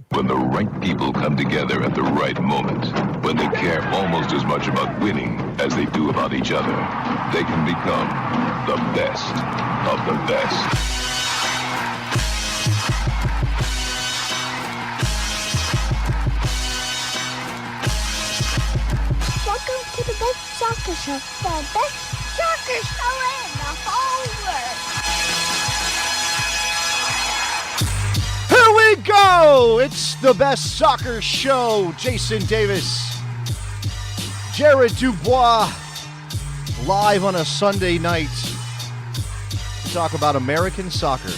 When the right people come together at the right moment, when they care almost as much about winning as they do about each other, they can become the best of the best. Welcome to the best soccer show, the best soccer show in the whole world. Here we go! It's the best soccer show. Jason Davis, Jared Dubois, live on a Sunday night to talk about American soccer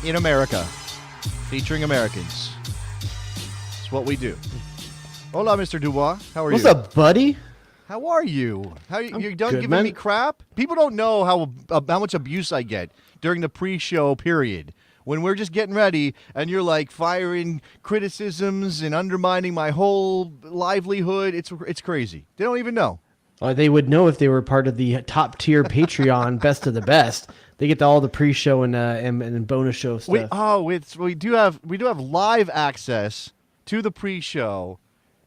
in America, featuring Americans. It's what we do. Hola, Mr. Dubois. How are you? What's up, buddy? How are you? You done good, giving man. me crap? People don't know how much abuse I get during the pre-show period. When we're just getting ready and you're like firing criticisms and undermining my whole livelihood, it's crazy. They don't even know. They would know if they were part of the top tier Patreon Best of the Best. They get all the pre-show and bonus show stuff. We do have live access to the pre-show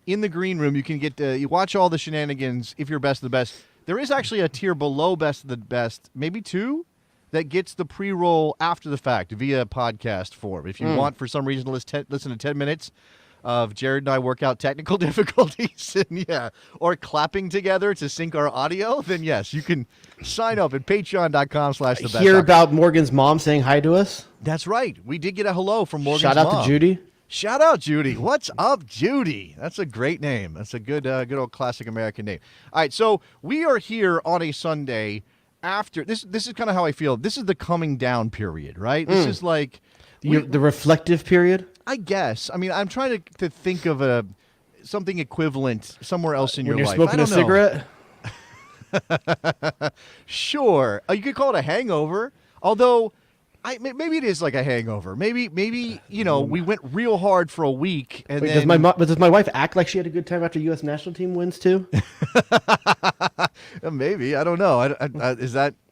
in the green room. You can you watch all the shenanigans if you're Best of the Best. There is actually a tier below Best of the Best, maybe two, that gets the pre-roll after the fact via podcast form. If you want, for some reason, to listen to 10 minutes of Jared and I work out technical difficulties or clapping together to sync our audio, then yes, you can sign up at patreon.com/thebest. Hear about Morgan's mom saying hi to us? That's right. We did get a hello from Morgan's Shout out mom. to Judy. Shout out, Judy. What's up, Judy? That's a great name. That's a good old classic American name. All right, so we are here on a Sunday after this. This is kind of how I feel. This is the coming down period, right? This is like The reflective period? I guess. I mean, I'm trying to think of something equivalent somewhere else in When your you're life. smoking a cigarette? Sure. You could call it a hangover, although maybe it is like a hangover. Maybe we went real hard for a week and Wait, then does my wife act like she had a good time after U.S. national team wins too? Maybe. I don't know.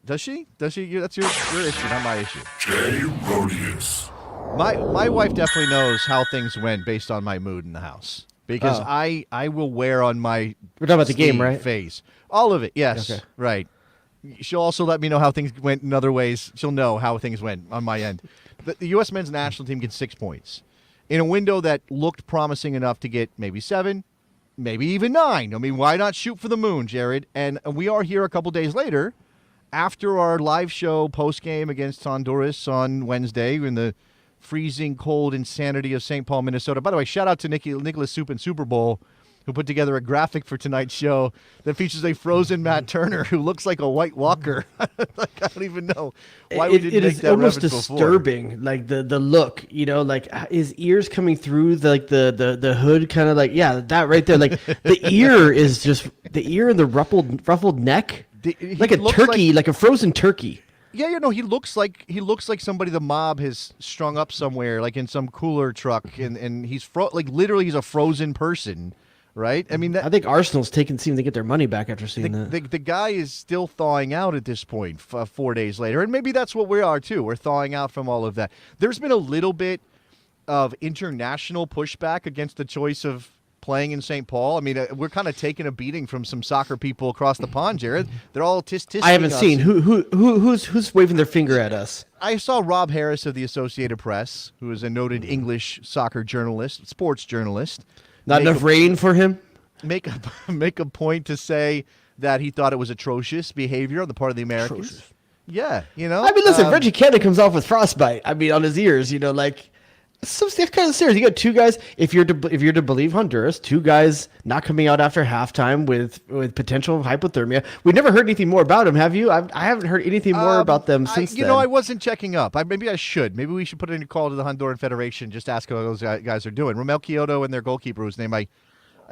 Does she? That's your issue, not my issue. Jay Rodius. My wife definitely knows how things went based on my mood in the house. Because I will wear on my We're talking about the game, sleeve right? face. All of it, yes. Okay. Right. She'll also let me know how things went in other ways. She'll know how things went on my end. The U.S. men's national team gets 6 points in a window that looked promising enough to get maybe 7, maybe even 9. I mean, why not shoot for the moon, Jared? And we are here a couple days later after our live show post-game against Honduras on Wednesday in the freezing cold insanity of St. Paul, Minnesota. By the way, shout out to Nicholas Soup and Super Bowl, who put together a graphic for tonight's show that features a frozen Matt Turner who looks like a White Walker. Like, I don't even know why we didn't it make is that almost reference before. disturbing, like the look, like his ears coming through the hood, kind of like that right there, like the ear is just the ear and the ruffled neck, like a turkey, like a frozen turkey. Yeah, he looks like somebody the mob has strung up somewhere, like in some cooler truck, and he's literally he's a frozen person, right? I mean, I think Arsenal's seem to get their money back after seeing that. The guy is still thawing out at this point, 4 days later, and maybe that's what we are too. We're thawing out from all of that. There's been a little bit of international pushback against the choice of playing in St. Paul. I mean, we're kind of taking a beating from some soccer people across the pond, Jared. They're all tisk-tisking I haven't us. seen who's waving their finger at us. I saw Rob Harris of the Associated Press, who is a noted English soccer journalist, sports journalist. Not enough rain for him. Make a point to say that he thought it was atrocious behavior on the part of the Americans. Atrocious. Yeah, I mean, listen, Reggie Cannon comes off with frostbite. I mean, on his ears, like. That's kind of serious. You got two guys. If you're to believe Honduras, two guys not coming out after halftime with potential hypothermia. We never heard anything more about them. Have you? I haven't heard anything more about them since then. I wasn't checking up. Maybe I should. Maybe we should put in a call to the Honduran Federation, just ask how those guys are doing. Romel Kyoto and their goalkeeper, whose name I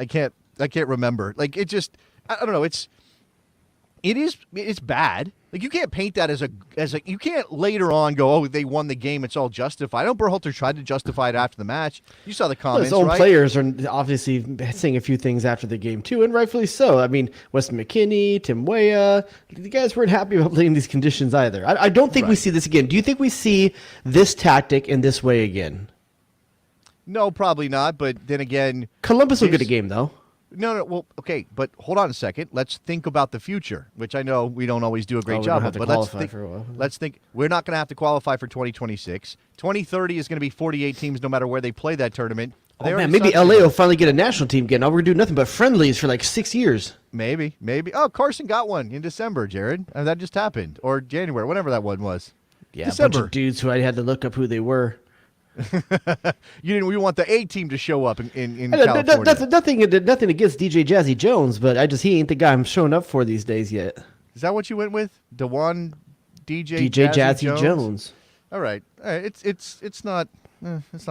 can't remember. Like, it just, I don't know. It's bad. Like, you can't paint that as a you can't later on go, oh, they won the game, it's all justified. I know Berhalter tried to justify it after the match. You saw the comments, his own right? players are obviously saying a few things after the game too, and rightfully so. I mean, Weston McKennie, Tim Weah, the guys weren't happy about playing these conditions either. I don't think we see this again. Do you think we see this tactic in this way again? No, probably not. But then again, Columbus will get a game though. No. Well, okay, but hold on a second. Let's think about the future, which I know we don't always do a great we job don't of. have to But qualify for a while. let's think. We're not going to have to qualify for 2026. 2030 is going to be 48 teams, no matter where they play that tournament. Oh, man, maybe LA will finally get a national team again. Now we're doing nothing but friendlies for like 6 years. Maybe. Oh, Carson got one in December, Jared. That just happened, or January, whatever that one was. Yeah, December. a bunch of dudes who I had to look up who they were. We want the A team to show up in California. Nothing against DJ Jazzy Jones, but he ain't the guy I'm showing up for these days yet. Is that what you went with? DJ Jazzy Jones. All right. It's not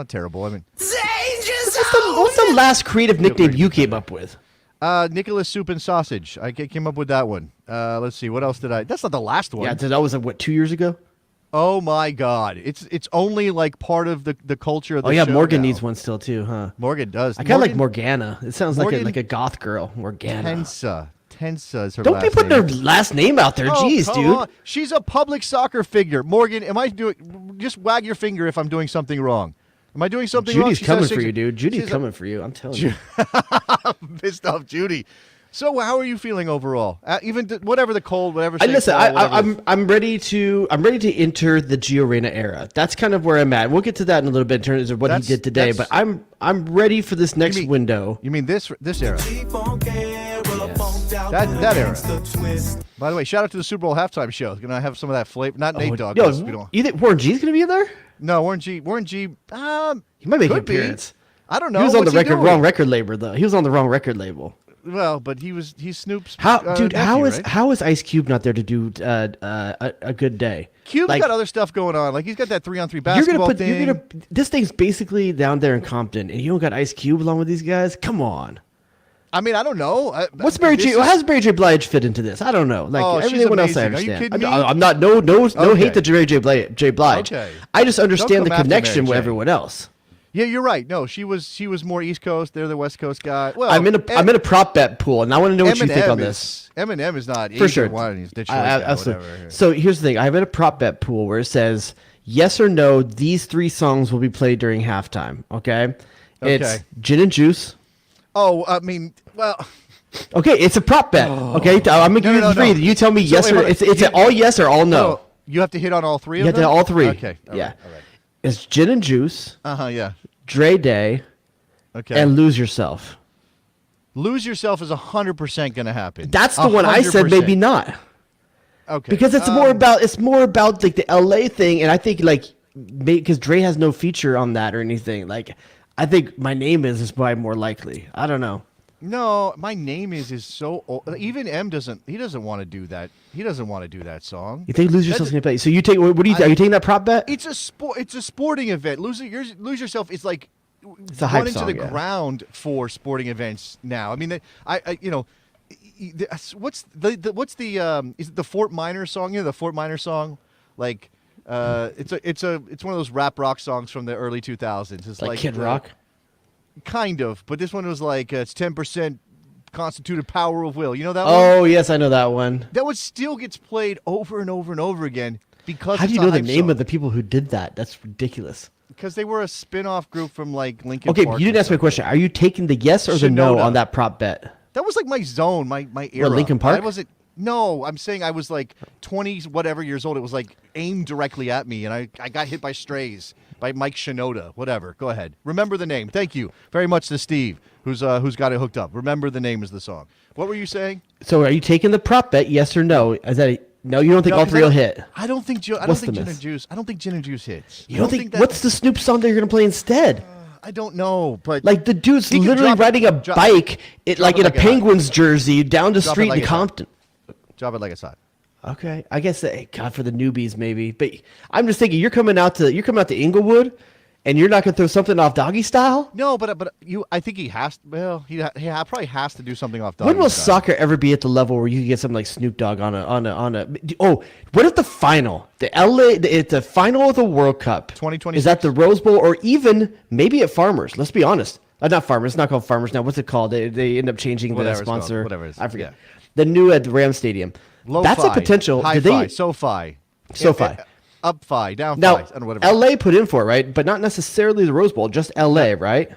terrible. I mean, what's the last creative nickname you came up with? Nicholas Soup and Sausage. I came up with that one. Let's see. What else did I? That's not the last one. Yeah, that was 2 years ago. Oh my God! It's only like part of the culture of the show. Oh yeah, Morgan now. needs one still too, huh? Morgan does. I kind of like Morgana. It sounds like a goth girl. Morgana. Tensa is her Don't last be putting name. her last name out there. Jeez, come dude. on. She's a public soccer figure. Morgan, am I doing? Just wag your finger if I'm doing something wrong. Am I doing something wrong? Judy's coming for you, dude. Judy's coming for you. I'm telling you. I'm pissed off, Judy. So, how are you feeling overall? Whatever the cold, whatever. I'm ready to enter the Gio Reyna era. That's kind of where I'm at. We'll get to that in a little bit in terms of what he did today. But I'm ready for this next window. You mean this era? That era. By the way, shout out to the Super Bowl halftime show. Gonna have some of that flavor. Not Nate Dogg. You think Warren G's gonna be in there? No, Warren G. He might make an appearance. I don't know. He was on the wrong record label though. He was on the wrong record label. Well, but he's Snoop's. How is right? Ice Cube not there to do a good day? Cube's got other stuff going on. Like he's got that 3-on-3 basketball thing. This thing's basically down there in Compton, and you don't got Ice Cube along with these guys. Come on. I mean, I don't know. What's Mary J? How does Mary J. Blige fit into this? I don't know. Like everyone else, I understand. Are you kidding me? I'm not no hate to Mary J. Blige. Okay. I just understand the connection with everyone else. Yeah, you're right. No, she was more East Coast. They're the West Coast guy. Well, I'm in a prop bet pool, and I want to know what you think on this. Eminem is not for sure. Absolutely. So here's the thing: I'm in a prop bet pool where it says yes or no. These 3 songs will be played during halftime. Okay. It's Gin and Juice. Oh, I mean, well. Okay, it's a prop bet. Okay, I'm gonna give you 3. You tell me yes or it's all yes or all no. You have to hit on all 3 of them. You have to hit all 3. Okay. All right. It's Gin and Juice. Yeah. Dre Day. Okay. And Lose Yourself. Lose Yourself is 100% going to happen. That's the one I said maybe not. Okay. Because it's more about like the LA thing, and I think like because Dre has no feature on that or anything. Like I think My Name is probably more likely. I don't know. No, My Name is so old. Even M doesn't want to do that. He doesn't want to do that song. You think Lose Yourself's gonna play? So you take are you taking that prop bet? It's a sporting event. Lose Yourself is like it's a hype run into song, the ground for sporting events now. I mean, what's the is it the Fort Minor song? The Fort Minor song, like it's one of those rap rock songs from the early 2000s. It's like Kid Rock. Kind of, but this one was like it's 10% constituted power of will. You know that one? Oh, yes, I know that one. That one still gets played over and over and over again because how do you know the name of the people who did that? That's ridiculous. Because they were a spin-off group from like Linkin Park. Okay, you didn't ask me a question. Are you taking the yes or the no on that prop bet? That was like my zone, my era. What, Linkin Park? I wasn't. No, I'm saying I was like 20 whatever years old. It was like aimed directly at me, and I got hit by Strays by Mike Shinoda. Whatever. Go ahead. Remember the name. Thank you very much to Steve, who's got it hooked up. Remember the name is the song. What were you saying? So are you taking the prop bet? Yes or no? Is that no? You don't think all 3 will hit? I don't think Gin and Juice. I don't think Gin and Juice hits. You don't think what's the Snoop song that you're gonna play instead? I don't know, but like the dude's literally riding a bike, in a Penguins jersey down the street in Compton. Drop it like it's hot. Okay, I guess God for the newbies maybe, but I'm just thinking you're coming out to Inglewood, and you're not gonna throw something off Doggy Style. No, but I think he has. Well, he probably has to do something off Doggy Style. When will soccer ever be at the level where you can get something like Snoop Dogg on a? Oh, what if the final, it's the final of the World Cup, 2020 is that the Rose Bowl or even maybe at Farmers? Let's be honest. Not Farmers. It's not called Farmers now. What's it called? They end up changing the sponsor. Whatever it is. I forget. The new at Ram Stadium. Lo-fi, that's a potential. Hi-fi, SoFi. up 5, down Now, 5, and whatever. LA put in for it, right? But not necessarily the Rose Bowl, just LA, right?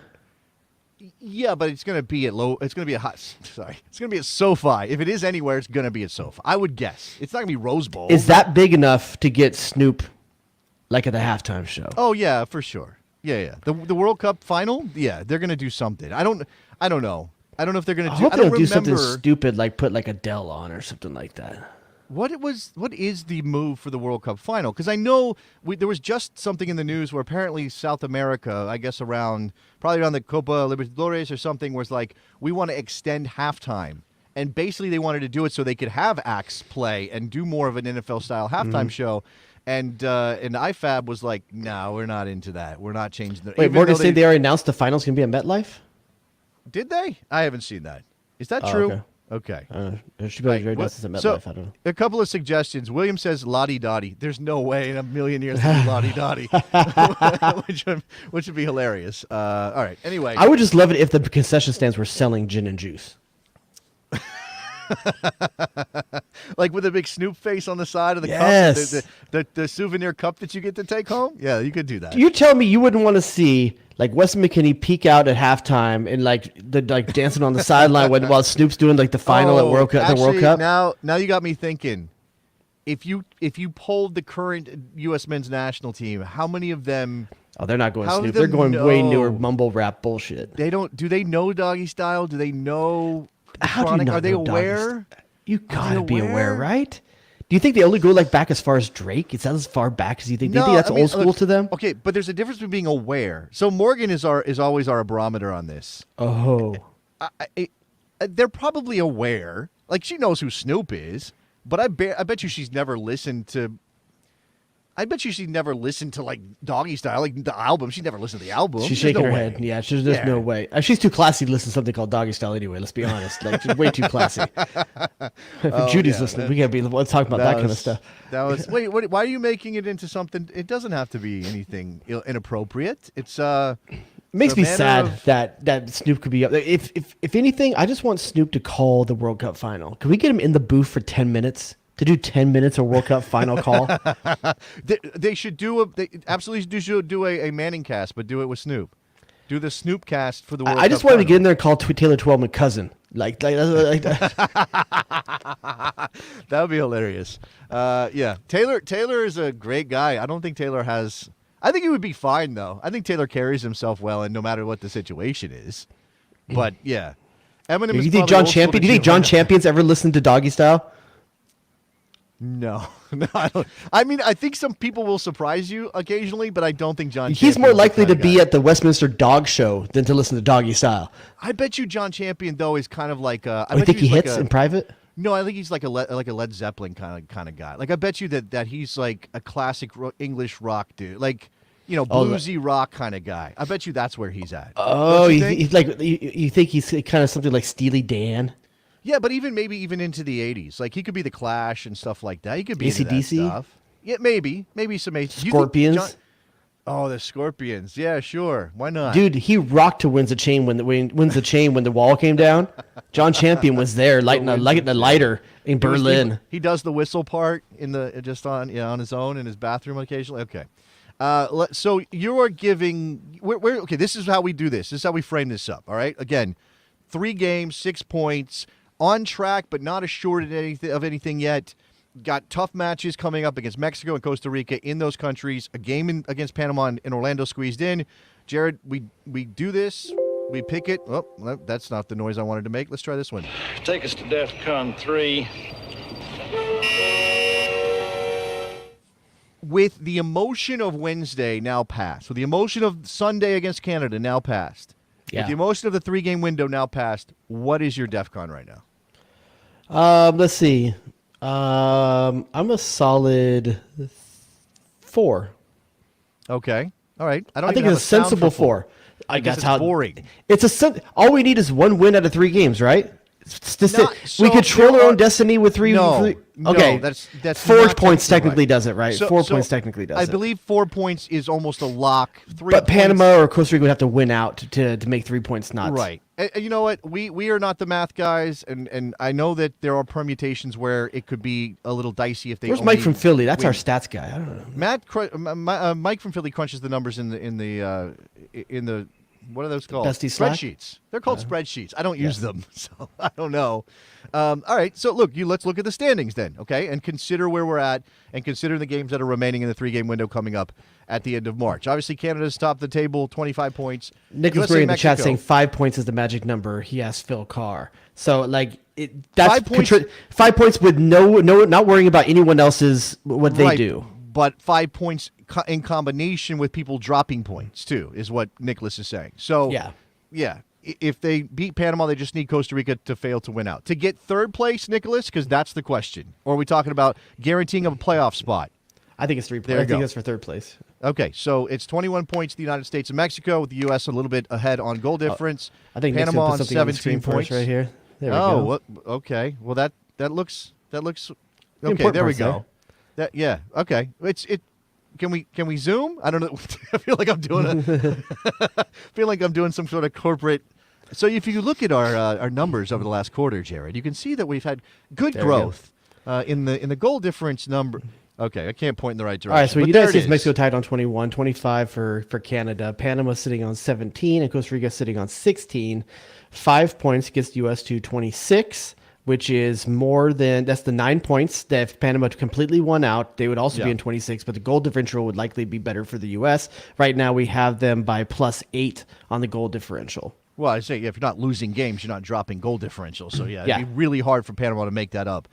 Yeah, but it's going to be at It's going to be at It's going to be at SoFi. If it is anywhere, it's going to be at SoFi. I would guess it's not going to be Rose Bowl. Is that big enough to get Snoop, like at the halftime show? Oh yeah, for sure. Yeah. The World Cup final. Yeah, they're going to do something. I don't know. I don't know if they're going to do. hope I they don't don't do something remember stupid like put like Adele on or something like that. what is the move for the World Cup final? Because I know there was just something in the news where apparently South America, I guess probably around the Copa Libertadores or something, was like, we want to extend halftime. And basically they wanted to do it so they could have acts play and do more of an NFL-style halftime show. And IFAB was like, no, we're not into that. We're not changing the... Wait, Morgan said they already announced the finals going to be at MetLife? Did they? I haven't seen that. Is that true? Okay. It should be already announced at MetLife. So, I don't know. a couple of suggestions. William says Lottie Dottie. There's no way in a million years to do Lottie Dottie, which would be hilarious. All right. Anyway. I would just love it if the concession stands were selling gin and juice. Like with a big Snoop face on the side of the Yes. cup, the souvenir cup that you get to take home. Yeah, you could do that. You tell me you wouldn't want to see like Weston McKennie peek out at halftime and like dancing on the sideline while Snoop's doing like the final at World Cup. Actually, The World Cup. Now you got me thinking. If you polled the current U.S. men's national team, how many of them? Oh, they're not going How Snoop. do They're them going way know? newer mumble rap bullshit. They don't. Do they know Doggy Style? Do they know? How do you Chronic? not Are they know Doggy aware? Style? You gotta they be aware, aware? right? Do you think they only go like back as far as Drake? Is that as far back as you think? Do you think that's old school look, to them? Okay, but there's a difference between being aware. So Morgan is always our barometer on this. Oh, They're probably aware. Like she knows who Snoop is, but I bet you she's never listened to. I bet you she's never listened to like Doggy Style, like the album. She never listened to the album. she's There's shaking no her way. head. Yeah, there's no way. She's too classy to listen to something called Doggy Style anyway. Let's be honest. Like she's way too classy. If Judy's yeah, listening, we gotta be let's talk about that kind of stuff. That was wait. Why are you making it into something? It doesn't have to be anything inappropriate. It's It makes me manner sad of- that Snoop could be up there. If anything, I just want Snoop to call the World Cup final. Can we get him in the booth for 10 minutes to do 10 minutes of World Cup final call? They should do They absolutely should do a Manning cast, but do it with Snoop. Do the Snoop cast for the World Cup. I just wanted to get in final. there and call Taylor Twelman cousin. Like That would be hilarious. Yeah, Taylor is a great guy. I don't think Taylor has. I think he would be fine though. I think Taylor carries himself well, and no matter what the situation is. But yeah, Eminem. Do is you think probably John old school Champion? to Do you think do John it. Champion's ever listened to Doggy Style? No, I don't. I mean, I think some people will surprise you occasionally, but I don't think John. He's Champion's more the likely to kind of be guy. at the Westminster Dog Show than to listen to Doggy Style. I bet you John Champion though is kind of like. I I bet think you he he's hits like in private. No, I think he's like a Led Zeppelin kind of guy. Like I bet you that he's like a classic English rock dude, like bluesy rock kind of guy. I bet you that's where he's at. Oh, Don't you you think? think he's kind of something like Steely Dan? Yeah, but maybe even into the '80s, like he could be the Clash and stuff like that. He could be into that AC/DC? stuff. Yeah, maybe some Scorpions? Oh, the Scorpions. Yeah, sure. Why not? Dude, he rocked to Wins the Chain when the wall came down. John Champion was there lighting a lighter in Berlin. He does the whistle part on his own in his bathroom occasionally. Okay. So you are giving. We're okay. This is how we do this. This is how we frame this up. All right. Again, 3 games, 6 points, on track, but not assured of anything yet. Got tough matches coming up against Mexico and Costa Rica in those countries. A game against Panama in Orlando squeezed in. Jared, we do this. We pick it. Oh, that's not the noise I wanted to make. Let's try this one. Take us to DEFCON 3. With the emotion of Wednesday now passed, with the emotion of Sunday against Canada now passed, Yeah. with the emotion of the 3-game window now passed, what is your DEFCON right now? Let's see. I'm a solid 4. Okay. All right. I don't I think even it's a have sound sensible for 4. 4. Because That's it's boring. All we need is 1 win out of 3 games, right? We control our own destiny with 3. No, okay, that's 4 not points technically technically right. does it, right? 4 points technically does I it. believe 4 points is almost a lock. 3 But points, Panama or Costa Rica would have to win out to make 3 points not. Right. You know what? We are not the math guys, and I know that there are permutations where it could be a little dicey if they. Where's only Mike from Philly? That's our win. stats guy. I don't know. Mike from Philly crunches the numbers in the what are those called? Bestie Slack? Spreadsheets. They're called spreadsheets. I don't use them, so I don't know. All right, so let's look at the standings then, okay, and consider where we're at, and consider the games that are remaining in the 3-game window coming up at the end of March. Obviously, Canada's top of the table, 25 points. Nicholas USA, Murray in the chat Mexico, saying 5 points is the magic number. He asked Phil Carr. So that's 5 points. 5 points with no, not worrying about anyone else's what they right, do. But 5 points in combination with people dropping points too is what Nicholas is saying. So yeah. If they beat Panama, they just need Costa Rica to fail to win out. To get third place, Nicholas, because that's the question. Or are we talking about guaranteeing a playoff spot? I think it's 3 There points. you I think go. that's for third place. Okay, so it's 21 points to the United States and Mexico, with the U.S. a little bit ahead on goal difference. I think Nick's Panama gonna on put something on the 17 screen for us points. right here. There we Oh, go. well, okay. Well, that looks okay. important There we parts go. Yeah. Okay. Can we zoom? I don't know. I feel like I'm doing some sort of corporate. So if you look at our numbers over the last quarter, Jared, you can see that we've had good growth in the goal difference number. Okay, I can't point in the right direction. All right, so but United there it States, is. Mexico tied on 21, 25 for Canada. Panama sitting on 17, and Costa Rica sitting on 16. 5 points gets the U.S. to 26, which is that's the 9 points that if Panama completely won out, they would also be in 26, but the goal differential would likely be better for the U.S. Right now, we have them by +8 on the goal differential. Well, I say if you're not losing games, you're not dropping goal differential. So Yeah. it'd be really hard for Panama to make that up.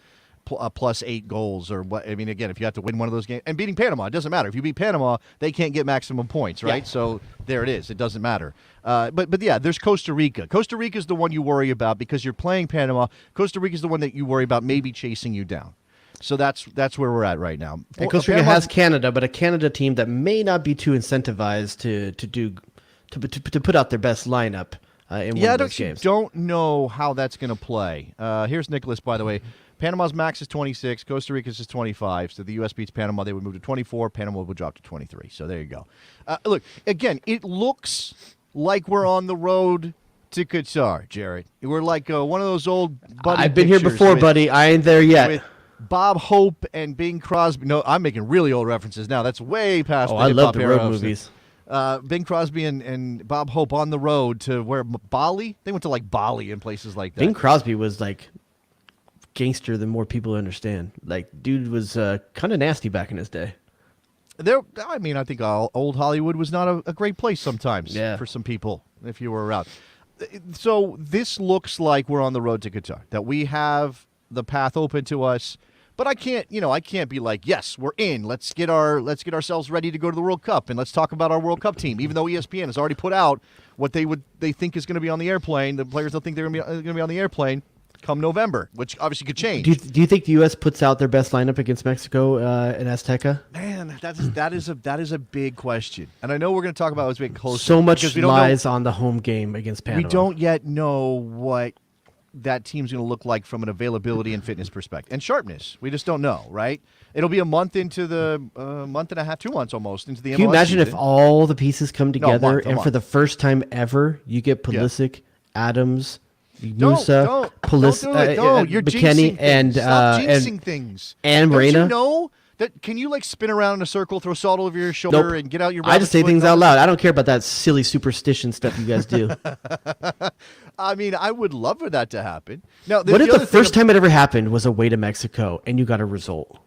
+8 goals or what? I mean, again, if you have to win one of those games and beating Panama, it doesn't matter. If you beat Panama, they can't get maximum points, right? Yeah. So there it is. It doesn't matter. But yeah, there's Costa Rica. Costa Rica is the one you worry about because you're playing Panama. Costa Rica is the one that you worry about maybe chasing you down. So that's where we're at right now. And Costa Rica Panama's- has Canada, but a Canada team that may not be too incentivized to put out their best lineup in one of those games. Don't know how that's going to play. Here's Nicholas, by the way. Panama's max is 26. Costa Rica's is 25. So the U.S. beats Panama. They would move to 24. Panama would drop to 23. So there you go. Look, again, it looks like we're on the road to Qatar, Jared. We're like one of those old buddy I've been here pictures before, buddy. I ain't there yet. with Bob Hope and Bing Crosby. No, I'm making really old references now. That's way past the I hip-hop love the era road of- movies. Bing Crosby and Bob Hope on the road to where Bali? They went to like Bali and places like that. Bing Crosby was like gangster than more people understand. Like, dude was kind of nasty back in his day. I think old Hollywood was not a great place sometimes for some people if you were around. So this looks like we're on the road to Qatar, that we have the path open to us. But I can't be like, yes, we're in. Let's get ourselves ready to go to the World Cup, and let's talk about our World Cup team. Even though ESPN has already put out what they think is going to be on the airplane, the players don't think they're going to be on the airplane come November, which obviously could change. Do you think the U.S. puts out their best lineup against Mexico in Azteca? Man, that is a big question, and I know we're going to talk about it as we get closer. So much because we don't know- lies on the home game against Panama. We don't yet know what that team's going to look like from an availability and fitness perspective and sharpness. We just don't know, right? It'll be a month into the month and a half, 2 months almost into the MLS Can you imagine if season. all the pieces come together a and for month. the first time ever you get Pulisic, Adams, Don't Musa, do it. No, you're McKennie, jinxing and things. Stop and jinxing things. and Don't Reina? you know that? Can you like spin around in a circle, throw salt over your shoulder, Nope. and get out your? I just say rabbit's things foot? out loud. I don't care about that silly superstition stuff you guys do. I mean, I would love for that to happen. Now, What if other the thing first time it ever happened was away to Mexico and you got a result?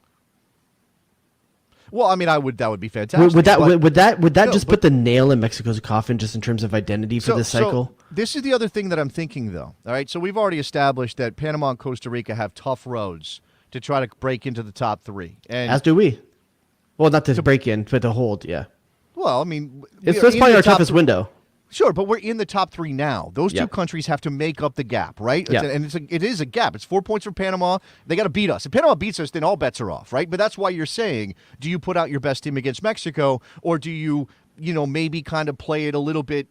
Well, I mean, that would be fantastic. Would that No, just but- put the nail in Mexico's coffin just in terms of identity for this cycle? So this is the other thing that I'm thinking, though. All right, so we've already established that Panama and Costa Rica have tough roads to try to break into the top three. And As do we. Well, not to break in, but to hold. Yeah, well, I mean, it's we're that's in probably the our top toughest window. Sure, but we're in the top three now. Those Yeah. two countries have to make up the gap, right? Yeah. And it is a gap. It's 4 points for Panama. They got to beat us. If Panama beats us, then all bets are off, right? But that's why you're saying, do you put out your best team against Mexico, or do you, maybe kind of play it a little bit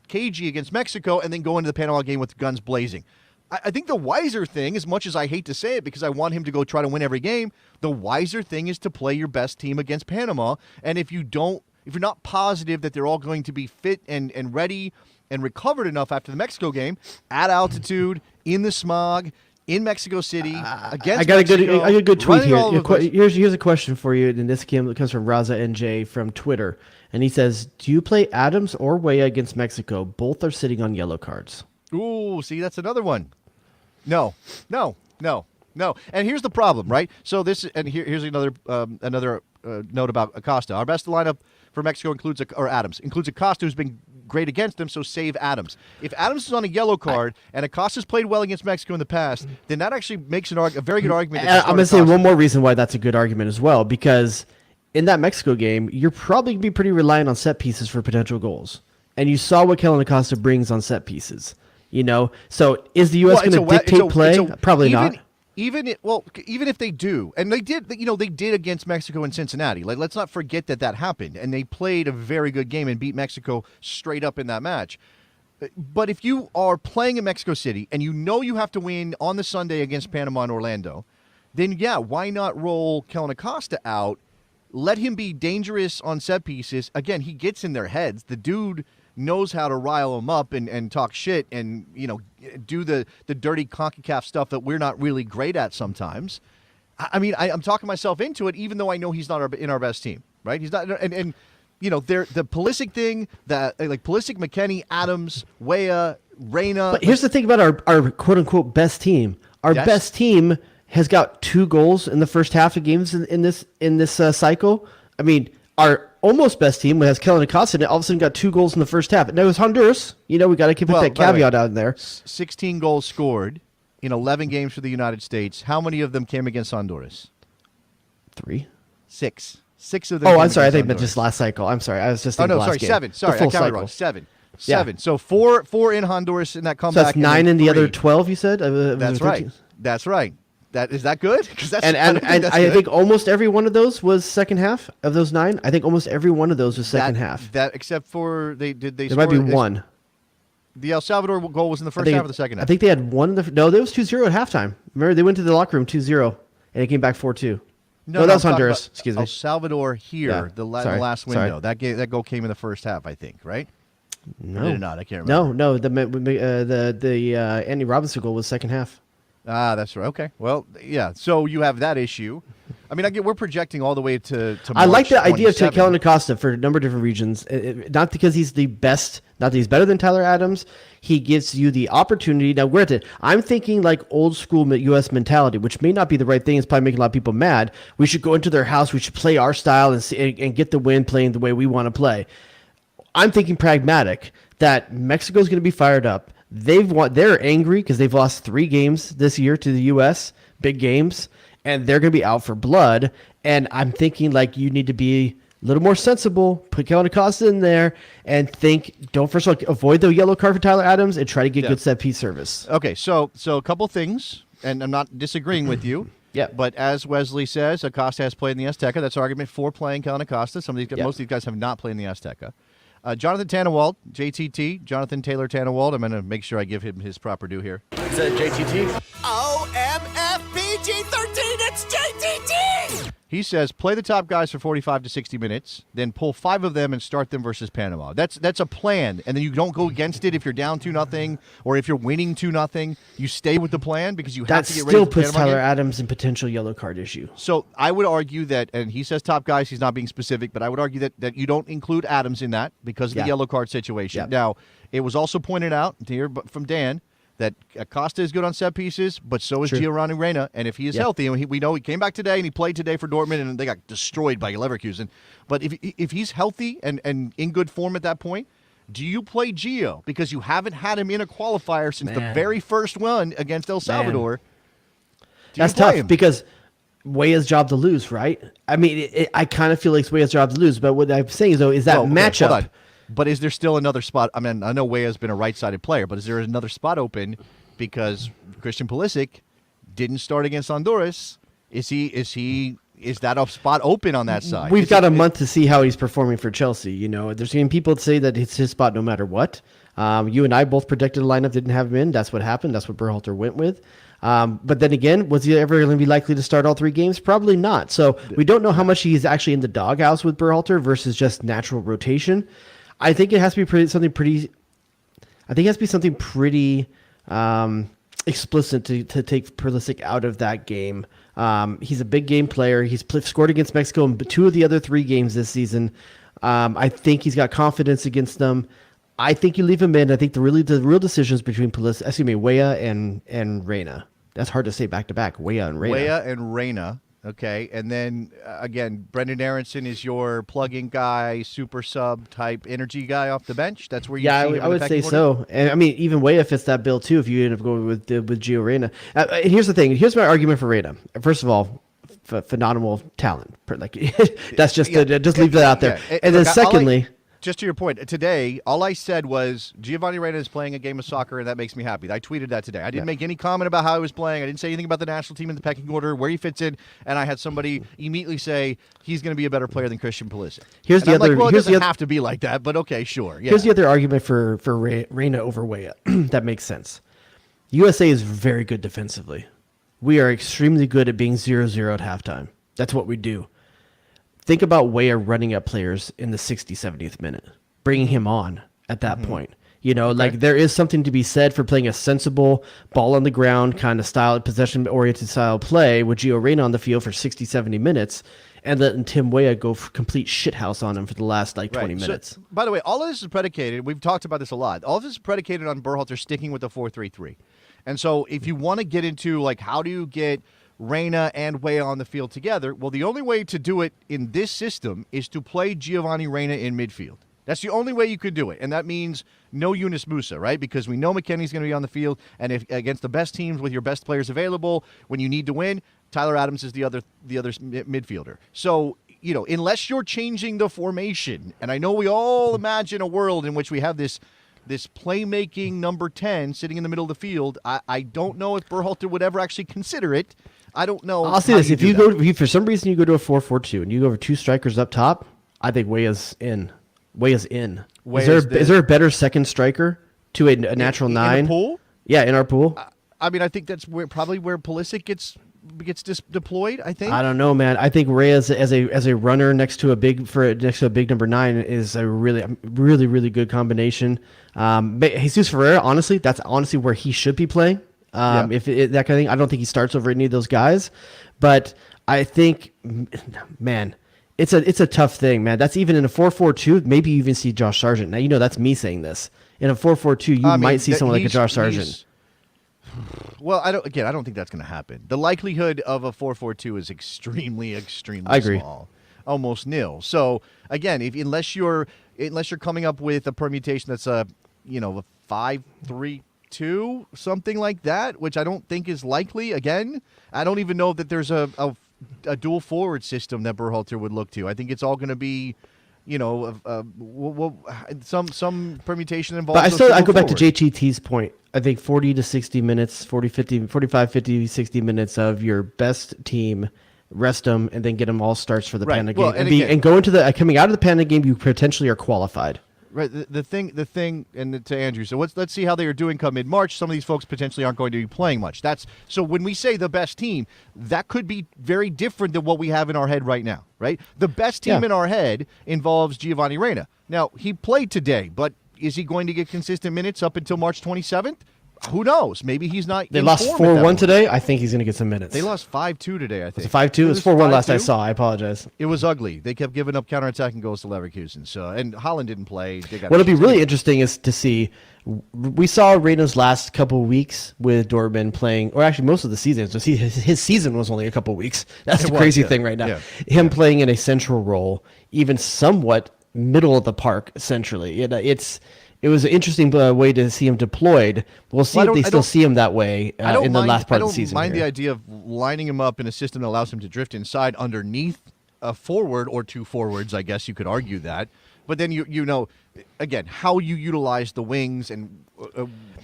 cagey against Mexico and then go into the Panama game with guns blazing? I think the wiser thing, as much as I hate to say it because I want him to go try to win every game, the wiser thing is to play your best team against Panama. And if you don't, if you're not positive that they're all going to be fit and ready and recovered enough after the Mexico game, at altitude, in the smog, in Mexico City, against I got Mexico, a good tweet running all of here. those- Here's a question for you, and this comes from Raza NJ from Twitter, and he says, "Do you play Adams or Weah against Mexico? Both are sitting on yellow cards." Ooh, see, that's another one. No. And here's the problem, right? So here's another note about Acosta. Our best lineup for Mexico includes Acosta, who's been great against them, so save Adams. If Adams is on a yellow card and Acosta's played well against Mexico in the past, then that actually makes a very good argument. I'm going to say one more reason why that's a good argument as well, because in that Mexico game, you're probably going to be pretty reliant on set pieces for potential goals. And you saw what Kellen Acosta brings on set pieces. So is the U.S. going to dictate play? Probably not. Even if they do, and they did against Mexico in Cincinnati. Like, let's not forget that happened, and they played a very good game and beat Mexico straight up in that match. But if you are playing in Mexico City and you know you have to win on the Sunday against Panama and Orlando, then why not roll Kellen Acosta out? Let him be dangerous on set pieces. Again, he gets in their heads. The dude knows how to rile them up and talk shit and do the dirty CONCACAF stuff that we're not really great at sometimes. I'm talking myself into it, even though I know he's not in our best team, right? He's not, and the Pulisic thing, that like Pulisic, McKennie, Adams, Weah, Reina. But here's the thing about our quote unquote best team. Our best team has got 2 goals in the first half of games in this cycle. I mean, our almost best team has Kellen Acosta, and all of a sudden got 2 goals in the first half. And it was Honduras. We got to keep that caveat out there. 16 goals scored in 11 games for the United States. How many of them came against Honduras? 3. 6. 6 of them. Oh, I'm sorry. I think meant just last cycle. I'm sorry. I was just thinking last game. 7. Sorry, I counted wrong. 7. Yeah. So 4 in Honduras in that So comeback. that's 9 in the 3. other 12. You said. That's right. That's right. Is that good? I think almost every one of those was second half of those 9. I think almost every one of those was second half. That except for they There might be one. The El Salvador goal was in the first half of the second half. I think they had one. No, there was 2-0 at halftime. Remember, they went to the locker room 2-0, and it came back 4-2. No, that was Honduras. Excuse me. El Salvador here, Yeah. the last window. That goal came in the first half, I think, right? No, or did it not? I can't remember. No. The Andy Robinson goal was second half. Ah, that's right. Okay. Well, yeah. So you have that issue. I mean, we're projecting all the way to I like the idea of 27. Kellen Acosta for a number of different reasons. Not because he's the best, not that he's better than Tyler Adams. He gives you the opportunity. Now, granted, I'm thinking like old school U.S. mentality, which may not be the right thing. It's probably making a lot of people mad. We should go into their house. We should play our style and get the win playing the way we want to play. I'm thinking pragmatic, that Mexico's going to be fired up. They're angry because they've lost 3 games this year to the U.S., big games, and they're going to be out for blood. And I'm thinking like you need to be a little more sensible, put Kellen Acosta in there, and don't first of all avoid the yellow card for Tyler Adams and try to get good set piece service. Okay, so a couple things, and I'm not disagreeing with you. Yeah. But as Wesley says, Acosta has played in the Azteca. That's argument for playing Kellen Acosta. Most of these guys have not played in the Azteca. Jonathan Tannenwald, JTT, Jonathan Taylor Tannenwald. I'm going to make sure I give him his proper due here. Is that JTT? OMFPG-13, it's JTT! He says, play the top guys for 45 to 60 minutes, then pull 5 of them and start them versus Panama. That's a plan, and then you don't go against it if you're down 2-0 or if you're winning 2-0. You stay with the plan because you have to get ready for the That still puts Panama Tyler game. Adams in potential yellow card issue. So I would argue that, and he says top guys, he's not being specific, but I would argue that you don't include Adams in that because of the yellow card situation. Yeah. Now, it was also pointed out here from Dan that Acosta is good on set pieces, but so is Giovanni Reina. And if he is healthy, and we know he came back today and he played today for Dortmund, and they got destroyed by Leverkusen. But if he's healthy and in good form at that point, do you play Gio? Because you haven't had him in a qualifier since the very first one against El Salvador. That's tough because Weah's job to lose, right? I mean, I kind of feel like it's Weah's job to lose, but what I'm saying is, though, is that matchup. Hold on. But is there still another spot? I mean, I know Weah's been a right-sided player, but is there another spot open because Christian Pulisic didn't start against Honduras? Is he is that a spot open on that side? We've got a month to see how he's performing for Chelsea. You know, there's been people say that it's his spot no matter what. You and I both predicted the lineup didn't have him in. That's what happened. That's what Berhalter went with. But then again, was he ever going to be likely to start all 3 games? Probably not. So we don't know how much he's actually in the doghouse with Berhalter versus just natural rotation. I think it has to be something pretty explicit to take Pulisic out of that game. He's a big game player. He's scored against Mexico in 2 of the other 3 games this season. I think he's got confidence against them. I think you leave him in. I think the real decisions between Weah and Reina. That's hard to say back to back. Weah and Reina. Weah and Reina. Okay, and then again, Brendan Aronson is your plug-in guy, super sub type energy guy off the bench. That's where you. Yeah, I would say so. And I mean, even Weah fits that bill too. If you end up going with Gio Reyna. Here's the thing. Here's my argument for Reina. First of all, phenomenal talent. Like that's just just leave that out there. Yeah. And then secondly. Just to your point, today, all I said was Giovanni Reina is playing a game of soccer, and that makes me happy. I tweeted that today. I didn't make any comment about how he was playing. I didn't say anything about the national team in the pecking order, where he fits in, and I had somebody immediately say he's going to be a better player than Christian Pulisic. Here's the other. It doesn't have to be like that, but okay, sure. Yeah. Here's the other argument for Reina over Weah. That makes sense. USA is very good defensively. We are extremely good at being 0-0 at halftime. That's what we do. Think about Weah running at players in the 60th, 70th minute, bringing him on at that point. You know, like there is something to be said for playing a sensible ball on the ground kind of style, possession-oriented style play with Gio Reyna on the field for 60, 70 minutes and letting Tim Weah go for complete shithouse on him for the last 20 minutes. So, by the way, all of this is predicated, we've talked about this a lot, all of this is predicated on Berhalter sticking with the 4-3-3. And so if you want to get into how do you get Reina and Weah on the field together, well, the only way to do it in this system is to play Giovanni Reina in midfield. That's the only way you could do it, and that means no Yunus Musa, right? Because we know McKennie's going to be on the field, and if against the best teams with your best players available, when you need to win, Tyler Adams is the other midfielder. So, unless you're changing the formation, and I know we all imagine a world in which we have this playmaking number 10 sitting in the middle of the field, I don't know if Berhalter would ever actually consider it. I don't know. I'll say this: if for some reason you go to a 4-4-2 and you go over 2 strikers up top, I think Weah's in. Weah's in. Is there a better second striker to a natural 9? In the pool? Yeah, in our pool. I mean, I think that's probably where Pulisic gets deployed. I think. I don't know, man. I think Ray as a runner next to a big number 9 is a really good combination. Jesus Ferreira, honestly, that's honestly where he should be playing. If that kind of thing, I don't think he starts over any of those guys, but I think, man, it's a tough thing, man. That's even in a 4-4-2. Maybe you even see Josh Sargent. Now that's me saying this. In a 4-4-2, you might see someone like a Josh Sargent. Well, I don't think that's going to happen. The likelihood of a 4-4-2 is extremely small, almost nil. So again, unless you're coming up with a permutation that's a 5-3-2, something like that, which I don't think is likely. Again, I don't even know that there's a dual forward system that Berhalter would look to. I think it's all going to be, some permutation involved. But I go back to JTT's point. I think 40 to 60 minutes, 45, 50, 60 minutes of your best team, rest them, and then get them all starts for the Panda game. And go into coming out of the Panda game, you potentially are qualified. Right. The thing, and to Andrew. So let's see how they are doing come mid-March. Some of these folks potentially aren't going to be playing much. So when we say the best team, that could be very different than what we have in our head right now. Right. The best team in our head involves Giovanni Reina. Now he played today, but is he going to get consistent minutes up until March 27th? Who knows? Maybe he's not. They lost 4-1 today. I think he's going to get some minutes. They lost 5-2 today, I think. Was it 5-2? It was 4-1 last I saw. I apologize. It was ugly. They kept giving up counterattacking goals to Leverkusen. And Holland didn't play. What'll be really interesting is to see. We saw Reina's last couple weeks with Dortmund playing, or actually most of the season. So his season was only a couple weeks. That's the crazy thing right now. Yeah. Him playing in a central role, even somewhat middle of the park centrally. It was an interesting way to see him deployed. We'll see if they still see him that way in the last part of the season. I don't mind the idea of lining him up in a system that allows him to drift inside underneath a forward or 2 forwards. I guess you could argue that. But then again, how you utilize the wings and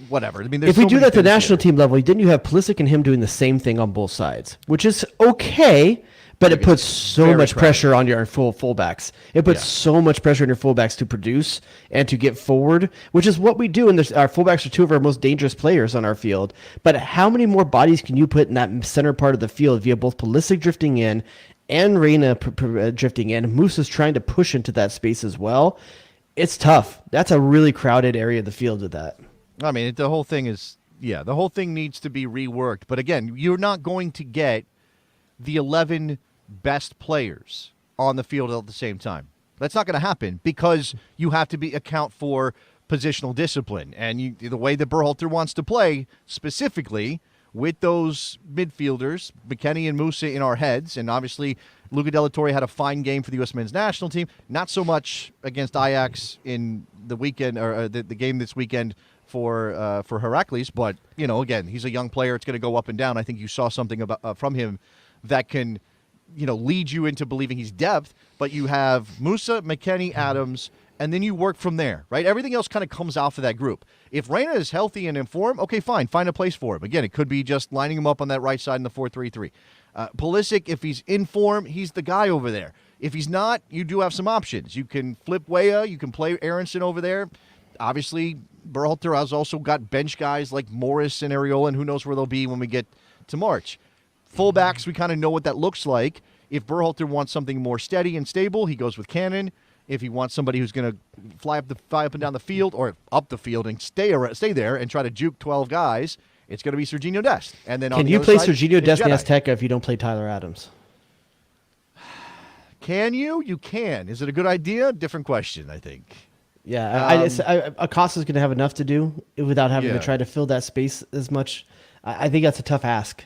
whatever. I mean, if we do that at the national team level, didn't you have Pulisic and him doing the same thing on both sides, which is okay. But it puts so very much crowded. pressure on your fullbacks. It puts so much pressure on your fullbacks to produce and to get forward, which is what we do. And our fullbacks are two of our most dangerous players on our field. But how many more bodies can you put in that center part of the field if you have both Pulisic drifting in and Reina drifting in? Moose is trying to push into that space as well. It's tough. That's a really crowded area of the field with that. I mean, the whole thing is, the whole thing needs to be reworked. But again, you're not going to get the 11 best players on the field at the same time. That's not going to happen because you have to account for positional discipline. And the way that Berhalter wants to play specifically with those midfielders, McKennie and Musa in our heads, and obviously Luca Della Torre had a fine game for the U.S. men's national team. Not so much against Ajax in the weekend or the game this weekend for Heracles, but again, he's a young player. It's going to go up and down. I think you saw something about from him that can, lead you into believing he's depth. But you have Musa, McKennie, Adams, and then you work from there, right? Everything else kind of comes off of that group. If Reina is healthy and in form, okay, fine, find a place for him. Again, it could be just lining him up on that right side in the 4-3-3. Pulisic, if he's in form, he's the guy over there. If he's not, you do have some options. You can flip Weah, you can play Aronson over there. Obviously, Berhalter has also got bench guys like Morris and Areola, and who knows where they'll be when we get to March. Fullbacks, we kind of know what that looks like. If Berhalter wants something more steady and stable, he goes with Cannon. If he wants somebody who's going to fly up and down the field or up the field and stay there and try to juke 12 guys, it's going to be Serginho Dest. And then can you play Serginho Dest and Azteca if you don't play Tyler Adams? Can you? You can. Is it a good idea? Different question, I think. Yeah, Acosta's going to have enough to do without having to try to fill that space as much. I think that's a tough ask.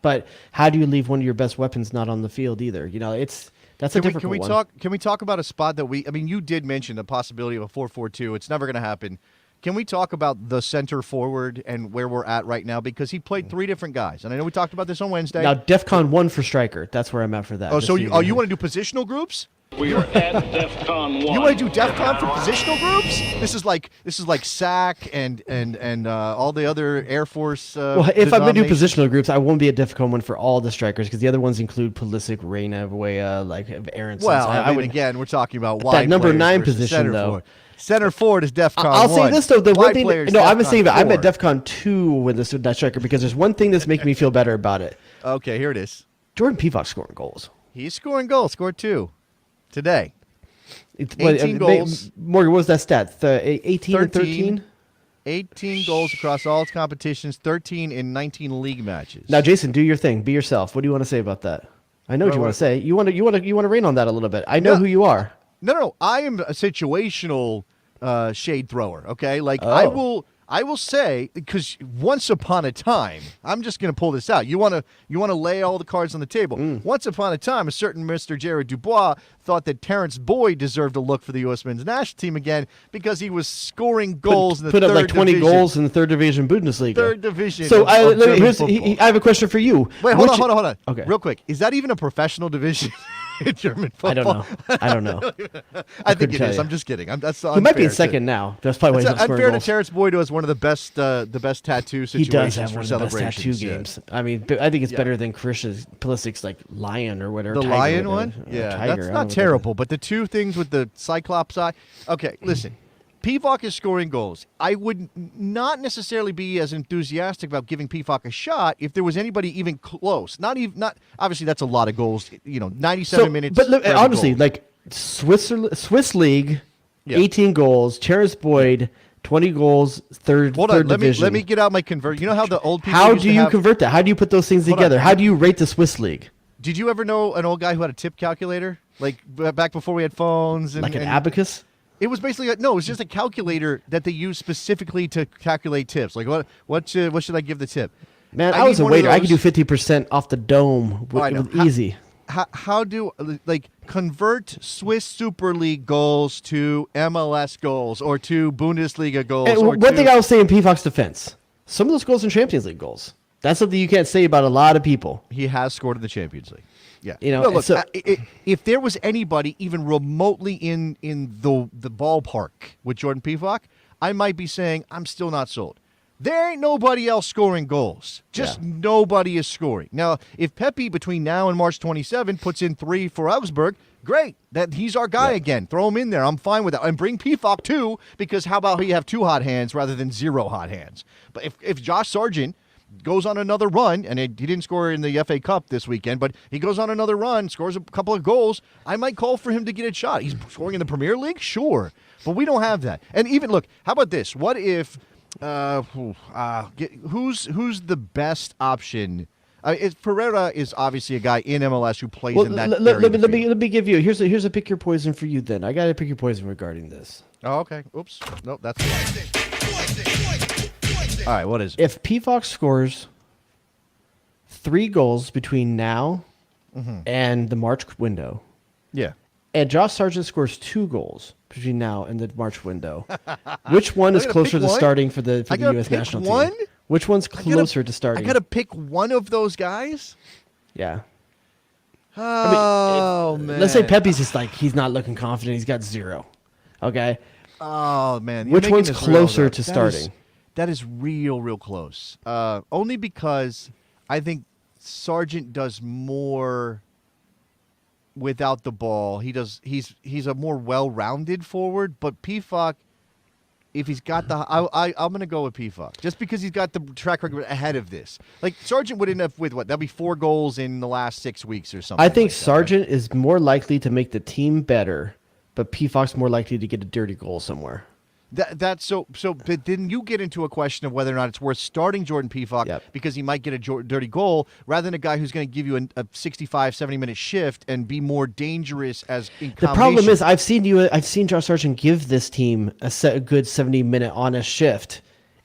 But how do you leave one of your best weapons not on the field either? That's a difficult one. Can we talk about a spot that you did mention the possibility of a 4-4-2. It's never going to happen. Can we talk about the center forward and where we're at right now? Because he played 3 different guys. And I know we talked about this on Wednesday. Now, DEFCON 1 for striker. That's where I'm at for that. Oh, so you want to do positional groups? We are at DEFCON 1. You want to do DEFCON for positional groups? This is like SAC and all the other Air Force. Well, if I'm going to do positional groups, I won't be at DEFCON 1 for all the strikers because the other ones include Pulisic, Reina, Weah, Aronson. Well, again, we're talking about wide that number 9 position position though. Forward. Center forward is DEFCON 1. I'll say this though, the one thing. I'm saying that I'm at DEFCON DEFCON 2 with that striker because there's one thing that's making me feel better about it. Okay, here it is. Jordan Pivak scoring goals. He's scoring goals. Scored 2 today. 18 goals. Morgan, what was that stat? 18 and 13? 18 goals across all competitions, 13 in 19 league matches. Now, Jason, do your thing. Be yourself. What do you want to say about that? I know what you want to say. You want to rain on that a little bit. I know who you are. No. I am a situational shade thrower. Okay, I will say, because once upon a time, I'm just going to pull this out. You want to lay all the cards on the table. Once upon a time, a certain Mr. Jared Dubois thought that Terrence Boyd deserved a look for the U.S. men's national team again because he was scoring goals in the third division. Put up like 20 goals in the third division Bundesliga. Third division. So I have a question for you. Wait, hold on. Okay. Real quick. Is that even a professional division? In German football. I don't know. I think it is. I'm just kidding. That's he might be in second now. That's probably why he's not scoring unfair goals. to Terrence Boyd, who has one of the best tattoo situations he does have for one of the best celebrations. tattoo games. I mean, I think it's better than Christian Pulisic's lion or whatever. The tiger, lion whatever. one? Yeah, tiger. that's not terrible. But the 2 things with the Cyclops eye. Okay, listen. Pivak is scoring goals. I would not necessarily be as enthusiastic about giving Pivak a shot if there was anybody even close. Not obviously that's a lot of goals. 97 minutes. But look, honestly, Swiss League, 18 goals. Terrence Boyd, 20 goals. Third division. Let me get out my convert. You know how the old people. How do you convert that? How do you put those things together? How do you rate the Swiss League? Did you ever know an old guy who had a tip calculator, like back before we had phones? Like an abacus? It was basically it was just a calculator that they used specifically to calculate tips. Like what should I give the tip? Man, I was a waiter. I could do 50% off the dome easy. How do convert Swiss Super League goals to MLS goals or to Bundesliga goals? One thing I will say in Pivak's defense, some of those goals are Champions League goals. That's something you can't say about a lot of people. He has scored in the Champions League. Yeah. Look, if there was anybody even remotely in the ballpark with Jordan Pivak, I might be saying I'm still not sold. There ain't nobody else scoring goals. Just nobody is scoring. Now, if Pepe between now and March 27 puts in 3 for Augsburg, great. That he's our guy again. Throw him in there. I'm fine with that. And bring Pefok too, because how about you have 2 hot hands rather than 0 hot hands? But if Josh Sargent goes on another run, and he didn't score in the FA Cup this weekend, but he goes on another run, scores a couple of goals, I might call for him to get a shot. He's scoring in the Premier League? Sure. But we don't have that. And even, look, how about this? What if... who's the best option? Pereira is obviously a guy in MLS who plays in that. Let me give you here's a pick your poison for you. Then I got to pick your poison regarding this. Oh, okay. Oops. Nope. That's all right. What is it? If Pefok scores 3 goals between now and the March window, Yeah. and Josh Sargent scores 2 goals between now and the March window, which one is closer to starting for the U.S. national team? Which one's closer to starting? I got to pick one of those guys? Yeah. Oh, man. Let's say Pepe's just like, he's not looking confident. He's got 0. Okay. Oh, man. Which one's closer to starting? That is real close. Only because I think Sargent does more without the ball. He's a more well-rounded forward, but Pefok, if he's got the I'm going to go with Pefok just because he's got the track record ahead of this. Like Sargent would end up with what? That'll be 4 goals in the last 6 weeks or something. I think like Sargent is more likely to make the team better, but Pefok's more likely to get a dirty goal somewhere. That's so. But then you get into a question of whether or not it's worth starting Jordan Pefok because he might get a dirty goal rather than a guy who's going to give you a 65, 70-minute shift and be more dangerous as in The problem is I've seen Josh Sargent give this team a good 70-minute honest shift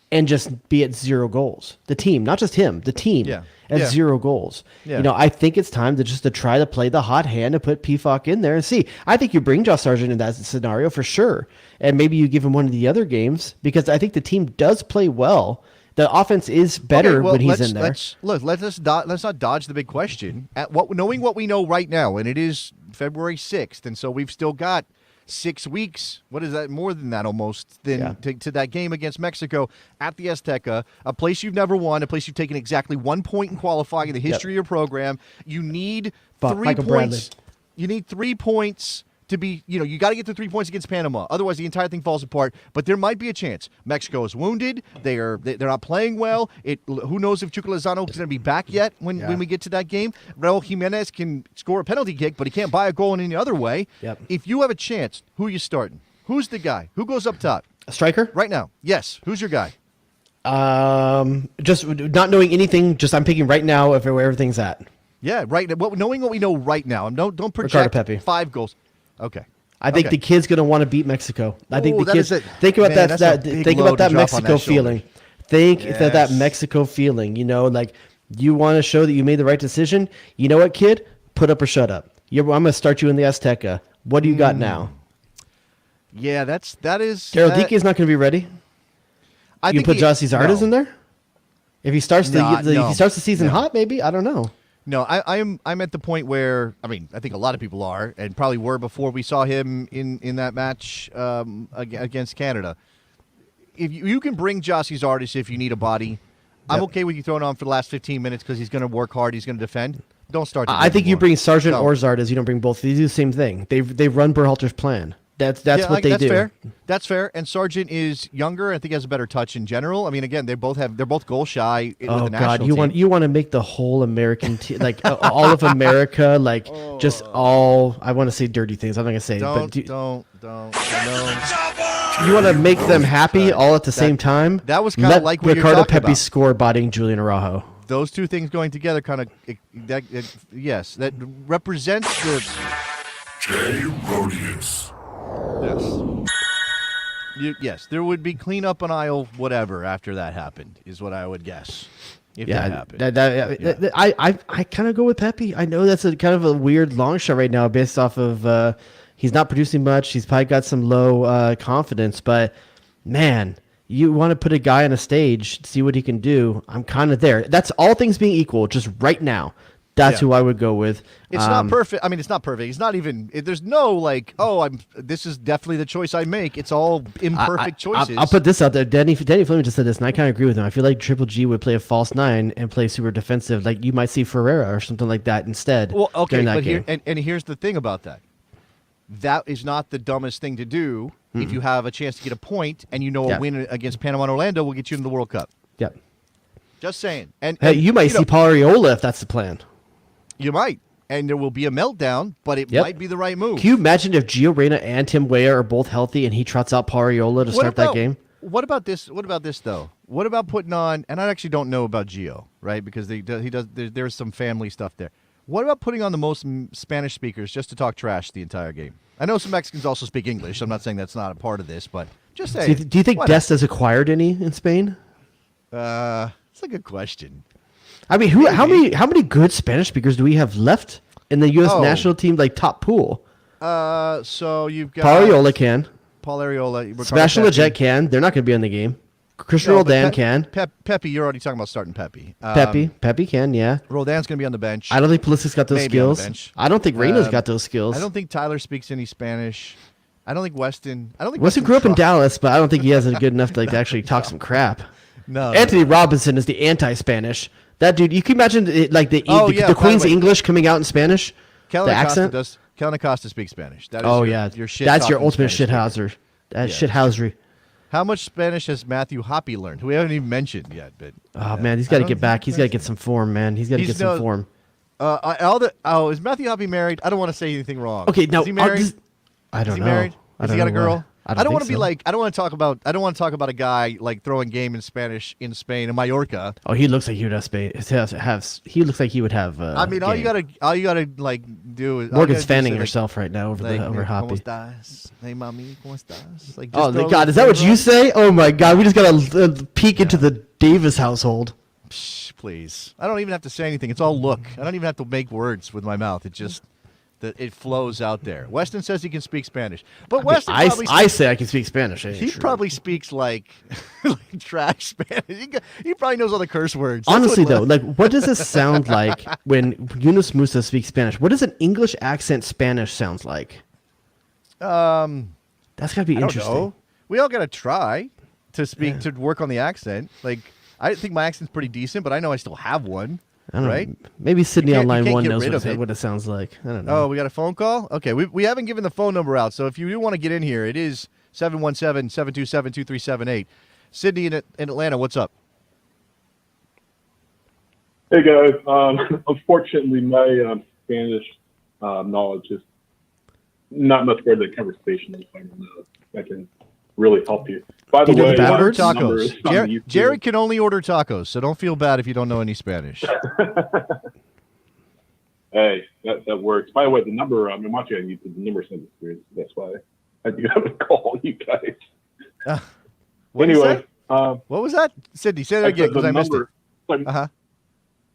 and just be at 0 goals. The team, not just him, the team at 0 goals. Yeah. You know, I think it's time to try to play the hot hand and put Pefok in there and see. I think you bring Josh Sargent in that scenario for sure. And maybe you give him one of the other games because I think the team does play well. The offense is better when he's in there. Let's not dodge the big question. Knowing what we know right now, and it is February 6th, and so we've still got 6 weeks. What is that? More than that almost. To that game against Mexico at the Azteca, a place you've never won, a place you've taken exactly 1 point in qualifying in the history of your program. You need 3 Michael points. Bradley. You need 3 points to be, you got to get the 3 points against Panama. Otherwise, the entire thing falls apart. But there might be a chance. Mexico is wounded. They're not playing well. Who knows if Chucky Lozano is going to be back yet when we get to that game. Raul Jimenez can score a penalty kick, but he can't buy a goal in any other way. Yep. If you have a chance, who are you starting? Who's the guy? Who goes up top? A striker? Right now. Yes. Who's your guy? Just not knowing anything. I'm picking right now where everything's at. Yeah, right. Knowing what we know right now. Don't project Ricardo Pepi. 5 goals. Okay. I think the kid's going to want to beat Mexico. I think the kids think about that Mexico feeling. Think that Mexico feeling. Like you want to show that you made the right decision. You know what, kid? Put up or shut up. I'm going to start you in the Azteca. What do you got now? Yeah, that is. Daryl Dike is not going to be ready. You put Jossie Zardes in there. If he starts the season hot, maybe I don't know. No, I'm at the point where I think a lot of people are and probably were before we saw him in that match against Canada. If you can bring Jossie Zardes if you need a body, I'm okay with you throwing on for the last 15 minutes because he's going to work hard. He's going to defend. Don't start. I think you bring Sargent or Zardes. You don't bring both. They do the same thing. They run Berhalter's plan. That's what they do. Fair. That's fair. And Sargent is younger. I think has a better touch in general. Again, they're both goal shy. Oh with the God, national team. You want to make the whole American team like all of America just all. I want to say dirty things. I'm not gonna say. Don't. You want to make them happy all at the same time. That was kind of like what Ricardo you're talking Pepi about. score bodying Julian Araujo. Those two things going together yes, that represents the. Jay Rodius. Yes, there would be cleanup on aisle whatever after that happened is what I would guess. If that happened. I kind of go with Pepi. I know that's a kind of a weird long shot right now based off of he's not producing much. He's probably got some low confidence, but man, you want to put a guy on a stage, see what he can do. I'm kind of there. That's all things being equal, just right now. That's who I would go with. It's not perfect. I mean, it's not perfect. It's not even. There's no like, this is definitely the choice I make. It's all imperfect choices. I'll put this out there. Danny Fleming just said this, and I kind of agree with him. I feel like Triple G would play a false 9 and play super defensive. Like you might see Ferreira or something like that instead. Well, okay, during that but game. and here's the thing about that. That is not the dumbest thing to do if you have a chance to get a point and a win against Panama and Orlando will get you in the World Cup. Yep. Just saying. And you might see Paul Areola if that's the plan. You might. And there will be a meltdown, but it might be the right move. Can you imagine if Gio Reyna and Tim Weah are both healthy and he trots out Paul Areola to start that game? What about this? What about this though? What about putting on? And I actually don't know about Gio, right? Because he does. There's some family stuff there. What about putting on the most Spanish speakers just to talk trash the entire game? I know some Mexicans also speak English. I'm not saying that's not a part of this, but just saying. Do you think Dest has acquired any in Spain? It's a good question. I mean, how many good Spanish speakers do we have left in the U.S. national team, like top pool? So you've got Paul Areola Paul Areola. Sebastian Lletget can. They're not going to be on the game. Christian Roldan can. Pepe, you're already talking about starting Pepe. Pepe can, yeah. Roldan's going to be on the bench. I don't think Pulisic's got those Maybe on the skills. bench. I don't think Reyna's got those skills. I don't think Tyler speaks any Spanish. I don't think Weston. Weston grew up in Dallas, but I don't think he has it good enough to to actually talk some crap. No. Anthony Robinson is the anti-Spanish. That dude, you can imagine the Queen's English coming out in Spanish. Kellen the accent. Kellen Acosta speaks Spanish. That is your shit. That's your ultimate Spanish shithouser. That's shithousery. How much Spanish has Matthew Hoppe learned? Who we haven't even mentioned yet. But man, he's got to get back. He's got to get some form, man. He's got to get some form. Is Matthew Hoppe married? I don't want to say anything wrong. Okay, now is he married? I don't know. Is he married? Has he got a girl? I don't want to think be so. like. I don't want to talk about a guy like throwing game in Spanish in Spain and Mallorca. Oh, he looks like he would have Spain. He looks like he would have. I mean, all you gotta like do is Morgan's fanning herself right now over Hoppe. ¿Cómo estás? Hey, mami, ¿cómo estás? Like, oh my God, is that what you say? Oh my God, we just got to peek into the Davis household. Psh, please, I don't even have to say anything. It's all look. I don't even have to make words with my mouth. It just. It flows out there. Weston says he can speak Spanish, but Weston I say I can speak Spanish. He probably speaks like trash Spanish. He probably knows all the curse words. Honestly, though, what does this sound like when Yunus Musa speaks Spanish? What does an English accent Spanish sounds like? That's gotta be interesting. Know. We all gotta try to speak to work on the accent. Like, I think my accent's pretty decent, but I know I still have one. I don't right? know. Maybe Sydney on line 1 knows what it sounds like. I don't know. Oh, we got a phone call? Okay, we haven't given the phone number out, so if you do want to get in here, it is 717-727-2378. Sydney in Atlanta, what's up? Hey, guys. Unfortunately, my Spanish knowledge is not much for the conversation. I don't know if I can really help you. By the way, order tacos. Jared can only order tacos, so don't feel bad if you don't know any Spanish. Hey, that works. By the way, the number I'm watching on YouTube, the number's on the screen. That's why I do have to call you guys. Anyway, what was that, Sydney? Say that again because I missed it.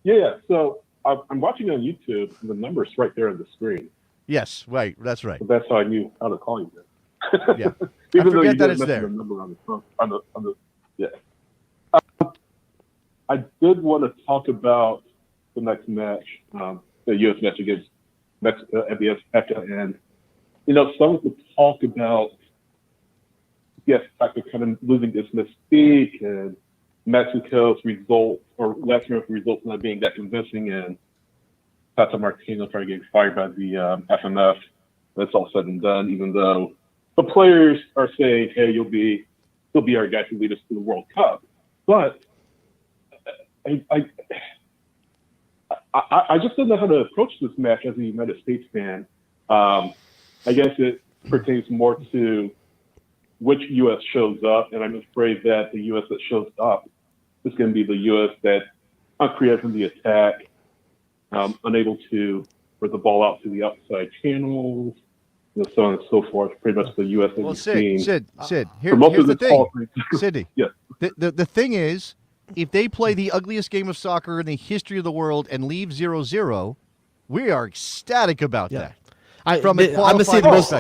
Yeah. So I'm watching on YouTube, and the number's right there on the screen. Yes, right. That's right. So that's how I knew how to call you guys. Yeah. Even I though forget you that didn't it's there. The number on the yeah. I did want to talk about the next match, the U.S. match against Mexico at the EFTA, and some of the talk about fact of kind of losing its mystique and Mexico's results or last year's results not being that convincing, and Tata Martino trying to get fired by the FMF. That's all said and done, even though the players are saying, "Hey, you'll be our guy to lead us to the World Cup." But I just don't know how to approach this match as a United States fan. I guess it pertains more to which U.S. shows up, and I'm afraid that the U.S. that shows up is going to be the U.S. that uncreative from the attack, unable to put the ball out to the outside channels, so on and so forth. Pretty much the U.S. that we've seen. Sid, here's the thing. Sidney, yeah. The thing is, if they play the ugliest game of soccer in the history of the world and leave 0-0, we are ecstatic about that. I'm going to say the most.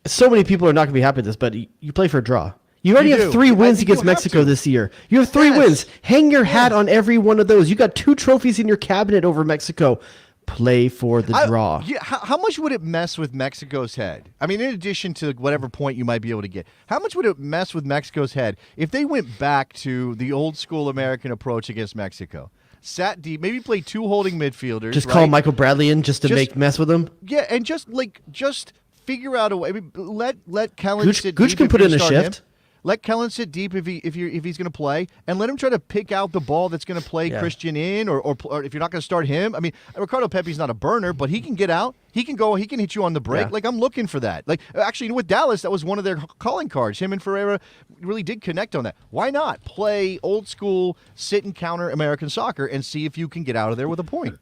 So many people are not going to be happy with this, but you play for a draw. You already have 3 wins against Mexico this year. You have 3 wins. Hang your hat on every one of those. You got 2 trophies in your cabinet over Mexico. play for the draw. Yeah, how much would it mess with Mexico's head? I mean, in addition to whatever point you might be able to get, how much would it mess with Mexico's head if they went back to the old school American approach against Mexico? Sat deep, maybe play 2 holding midfielders. Just call Michael Bradley in just to make mess with him. Yeah, and just figure out a way. I mean, let Kellen sit deep. Gooch can put in a shift. Let Kellen sit deep if he's going to play, and let him try to pick out the ball that's going to play Christian in, or if you're not going to start him. I mean, Ricardo Pepi's not a burner, but he can get out. He can go. He can hit you on the break. Yeah. I'm looking for that. Actually, with Dallas, that was one of their calling cards. Him and Ferreira really did connect on that. Why not play old school, sit and counter American soccer and see if you can get out of there with a point?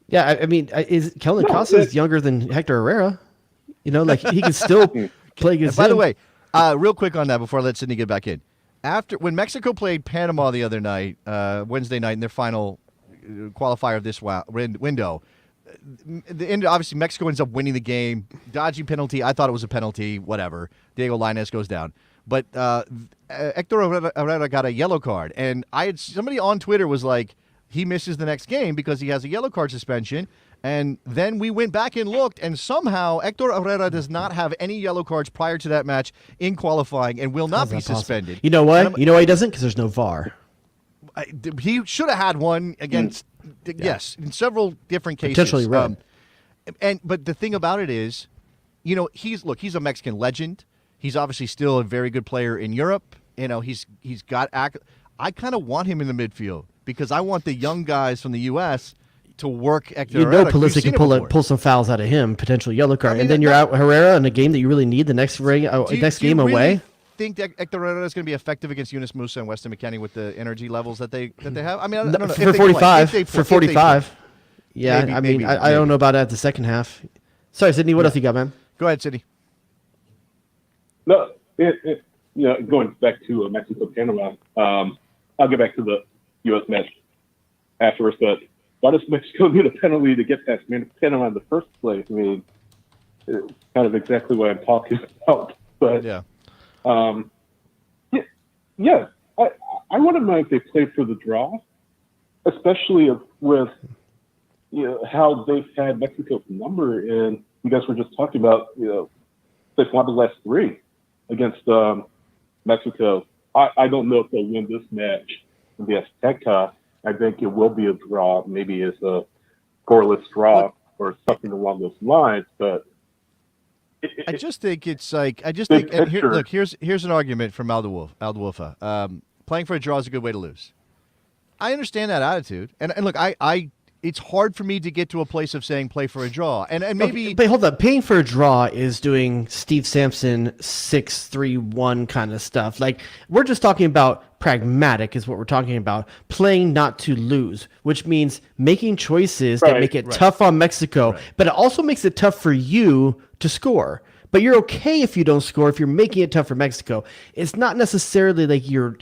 Yeah, I mean, is Kellen Casas younger than Hector Herrera? He can still play against him. By the way. Real quick on that before I let Sydney get back in. When Mexico played Panama the other night, Wednesday night, in their final qualifier of this window, obviously Mexico ends up winning the game. Dodgy penalty. I thought it was a penalty. Whatever. Diego Lainez goes down. But Hector Herrera got a yellow card. And somebody on Twitter was like, he misses the next game because he has a yellow card suspension. And then we went back and looked, and somehow Hector Herrera does not have any yellow cards prior to that match in qualifying and will not be suspended. You know what? You know why he doesn't? Because there's no VAR. He should have had one against, yes, in several different cases. Potentially red. But the thing about it is, he's a Mexican legend. He's obviously still a very good player in Europe. He's got I kind of want him in the midfield because I want the young guys from the U.S. to work Hector Herrera. Pulisic can pull some fouls out of him, potential yellow card, and then you're out Herrera in a game that you really need the next game away. Think that Hector Herrera is going to be effective against Yunus Musa and Weston McKennie with the energy levels that they have? I mean, I don't know. For 45. Yeah, maybe, I don't know about that the second half. Sorry, Sydney, what else you got, man? Go ahead, Sydney. No, going back to Mexico Panama, I'll get back to the U.S. match afterwards, but why does Mexico need a penalty to get past Panama in the first place? I mean, it's kind of exactly what I'm talking about. But I wouldn't mind if they played for the draw, especially with how they've had Mexico's number. And you guys were just talking about they've won the last 3 against Mexico. I don't know if they'll win this match in the Azteca. I think it will be a draw. Maybe it's a scoreless draw or something along those lines. But I just think it's here's an argument from Aldewolfa. Playing for a draw is a good way to lose. I understand that attitude, and look, I it's hard for me to get to a place of saying play for a draw, and maybe. But hold up, paying for a draw is doing Steve Sampson 6-3-1 kind of stuff. We're just talking about pragmatic, is what we're talking about. Playing not to lose, which means making choices that make it tough on Mexico, but it also makes it tough for you to score. But you're okay if you don't score if you're making it tough for Mexico. It's not necessarily like you're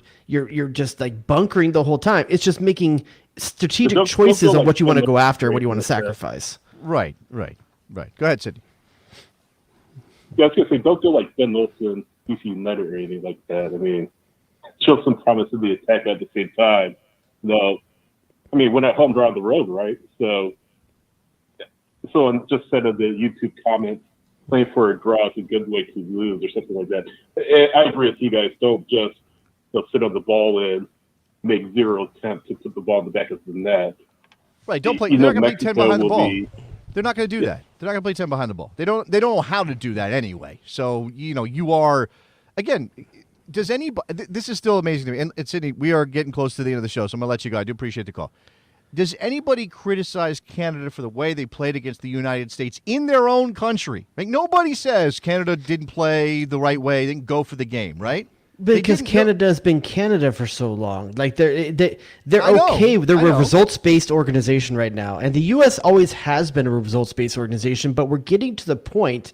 just bunkering the whole time. It's just making strategic choices on what you want to go after, what you want to sacrifice. Right. Go ahead, Sidney. Yeah, I was going to say, don't go like Ben Wilson, DC United or anything like that. I mean, show some promise in the attack at the same time. No, I mean, we're at home, we're on the road, right? So someone just said in the YouTube comments, playing for a draw is a good way to lose or something like that. I agree with you guys. Don't just sit on the ball and make 0 attempts to put the ball in the back of the net. Right. Don't play. They're not going to play 10 behind the ball. They're not going to do that. They're not going to play 10 behind the ball. They don't know how to do that anyway. So, you are, again, does anybody, this is still amazing to me. And Sydney, we are getting close to the end of the show, so I'm going to let you go. I do appreciate the call. Does anybody criticize Canada for the way they played against the United States in their own country? Nobody says Canada didn't play the right way, didn't go for the game, right? Because Canada has been Canada for so long. They're okay. They're a results-based organization right now. And the U.S. always has been a results-based organization, but we're getting to the point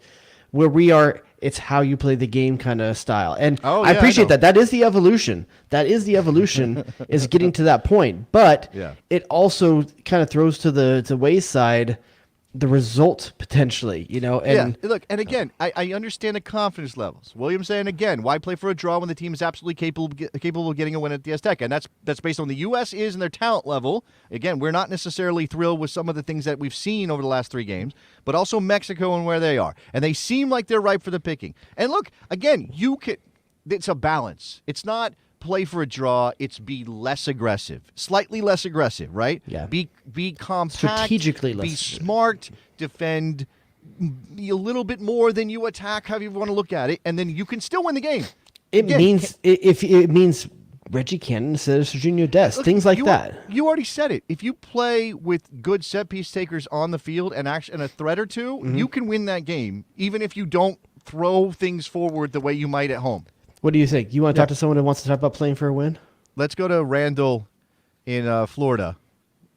where we are, it's how you play the game kind of style. And I appreciate that. That is the evolution. Is getting to that point. But it also kind of throws to the wayside the result potentially, and yeah, look, and again, I understand the confidence levels. William's saying again, why play for a draw when the team is absolutely capable of getting a win at the Azteca? And that's based on the U.S. is and their talent level. Again, we're not necessarily thrilled with some of the things that we've seen over the last 3 games, but also Mexico and where they are, and they seem like they're ripe for the picking. And look, again, it's a balance. It's not play for a draw, it's be less aggressive, slightly less aggressive, right? Yeah. Be compact, Strategically less be aggressive. smart, defend a little bit more than you attack, however you want to look at it, and then you can still win the game. it means Reggie Cannon instead of Serginho Dest, Look, things like that. You already said it. If you play with good set piece takers on the field and a threat or two, you can win that game, even if you don't throw things forward the way you might at home. What do you think? You want to talk to someone who wants to talk about playing for a win? Let's go to Randall in Florida.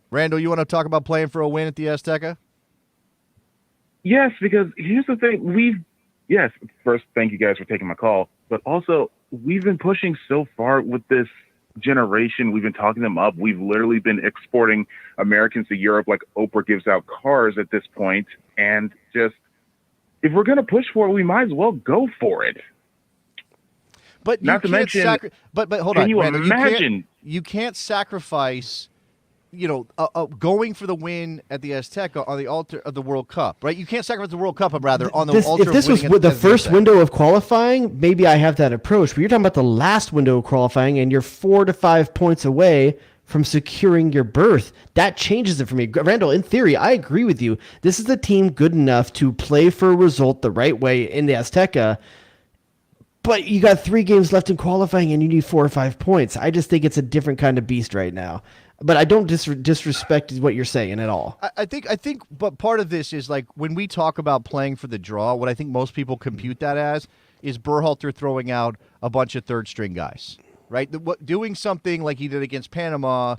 Randall, you want to talk about playing for a win at the Azteca? Yes, because here's the thing. First, thank you guys for taking my call. But also, we've been pushing so far with this generation. We've been talking them up. We've literally been exporting Americans to Europe like Oprah gives out cars at this point. And just, if we're going to push for it, we might as well go for it. But Not to mention, but hold can on, you Randall, imagine? You can't sacrifice, going for the win at the Azteca on the altar of the World Cup, right? You can't sacrifice the World Cup, rather, on the altar if this of was winning the at first Azteca. window of qualifying, maybe I have that approach. But you're talking about the last window of qualifying, and you're 4 to 5 points away from securing your berth. That changes it for me. Randall, in theory, I agree with you. This is a team good enough to play for a result the right way in the Azteca. But you got 3 games left in qualifying, and you need 4 or 5 points. I just think it's a different kind of beast right now. But I don't disrespect what you're saying at all. I think, but part of this is like when we talk about playing for the draw, what I think most people compute that as is Berhalter throwing out a bunch of third string guys, right? Doing something like he did against Panama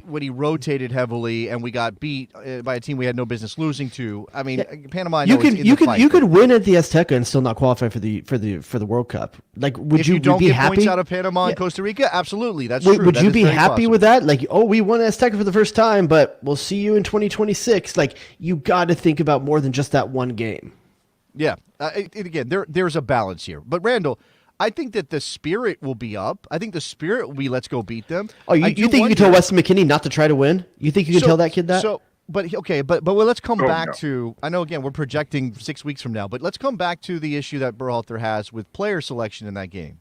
when he rotated heavily and we got beat by a team we had no business losing to. I mean, Panama. I know you could win at the Azteca and still not qualify for the World Cup. Like, if you don't get points out of Panama and Costa Rica, absolutely, that's true. Would That you is be very happy possible. with that? Like, we won Azteca for the first time, but we'll see you in 2026. Like, you got to think about more than just that one game. Yeah. Again, there's a balance here, but Randall, I think that the spirit will be up. I think the spirit will be let's go beat them. Oh, you think you can tell Weston McKennie not to try to win? You think you can tell that kid that? But let's come back to. I know again we're projecting 6 weeks from now, but let's come back to the issue that Berhalter has with player selection in that game.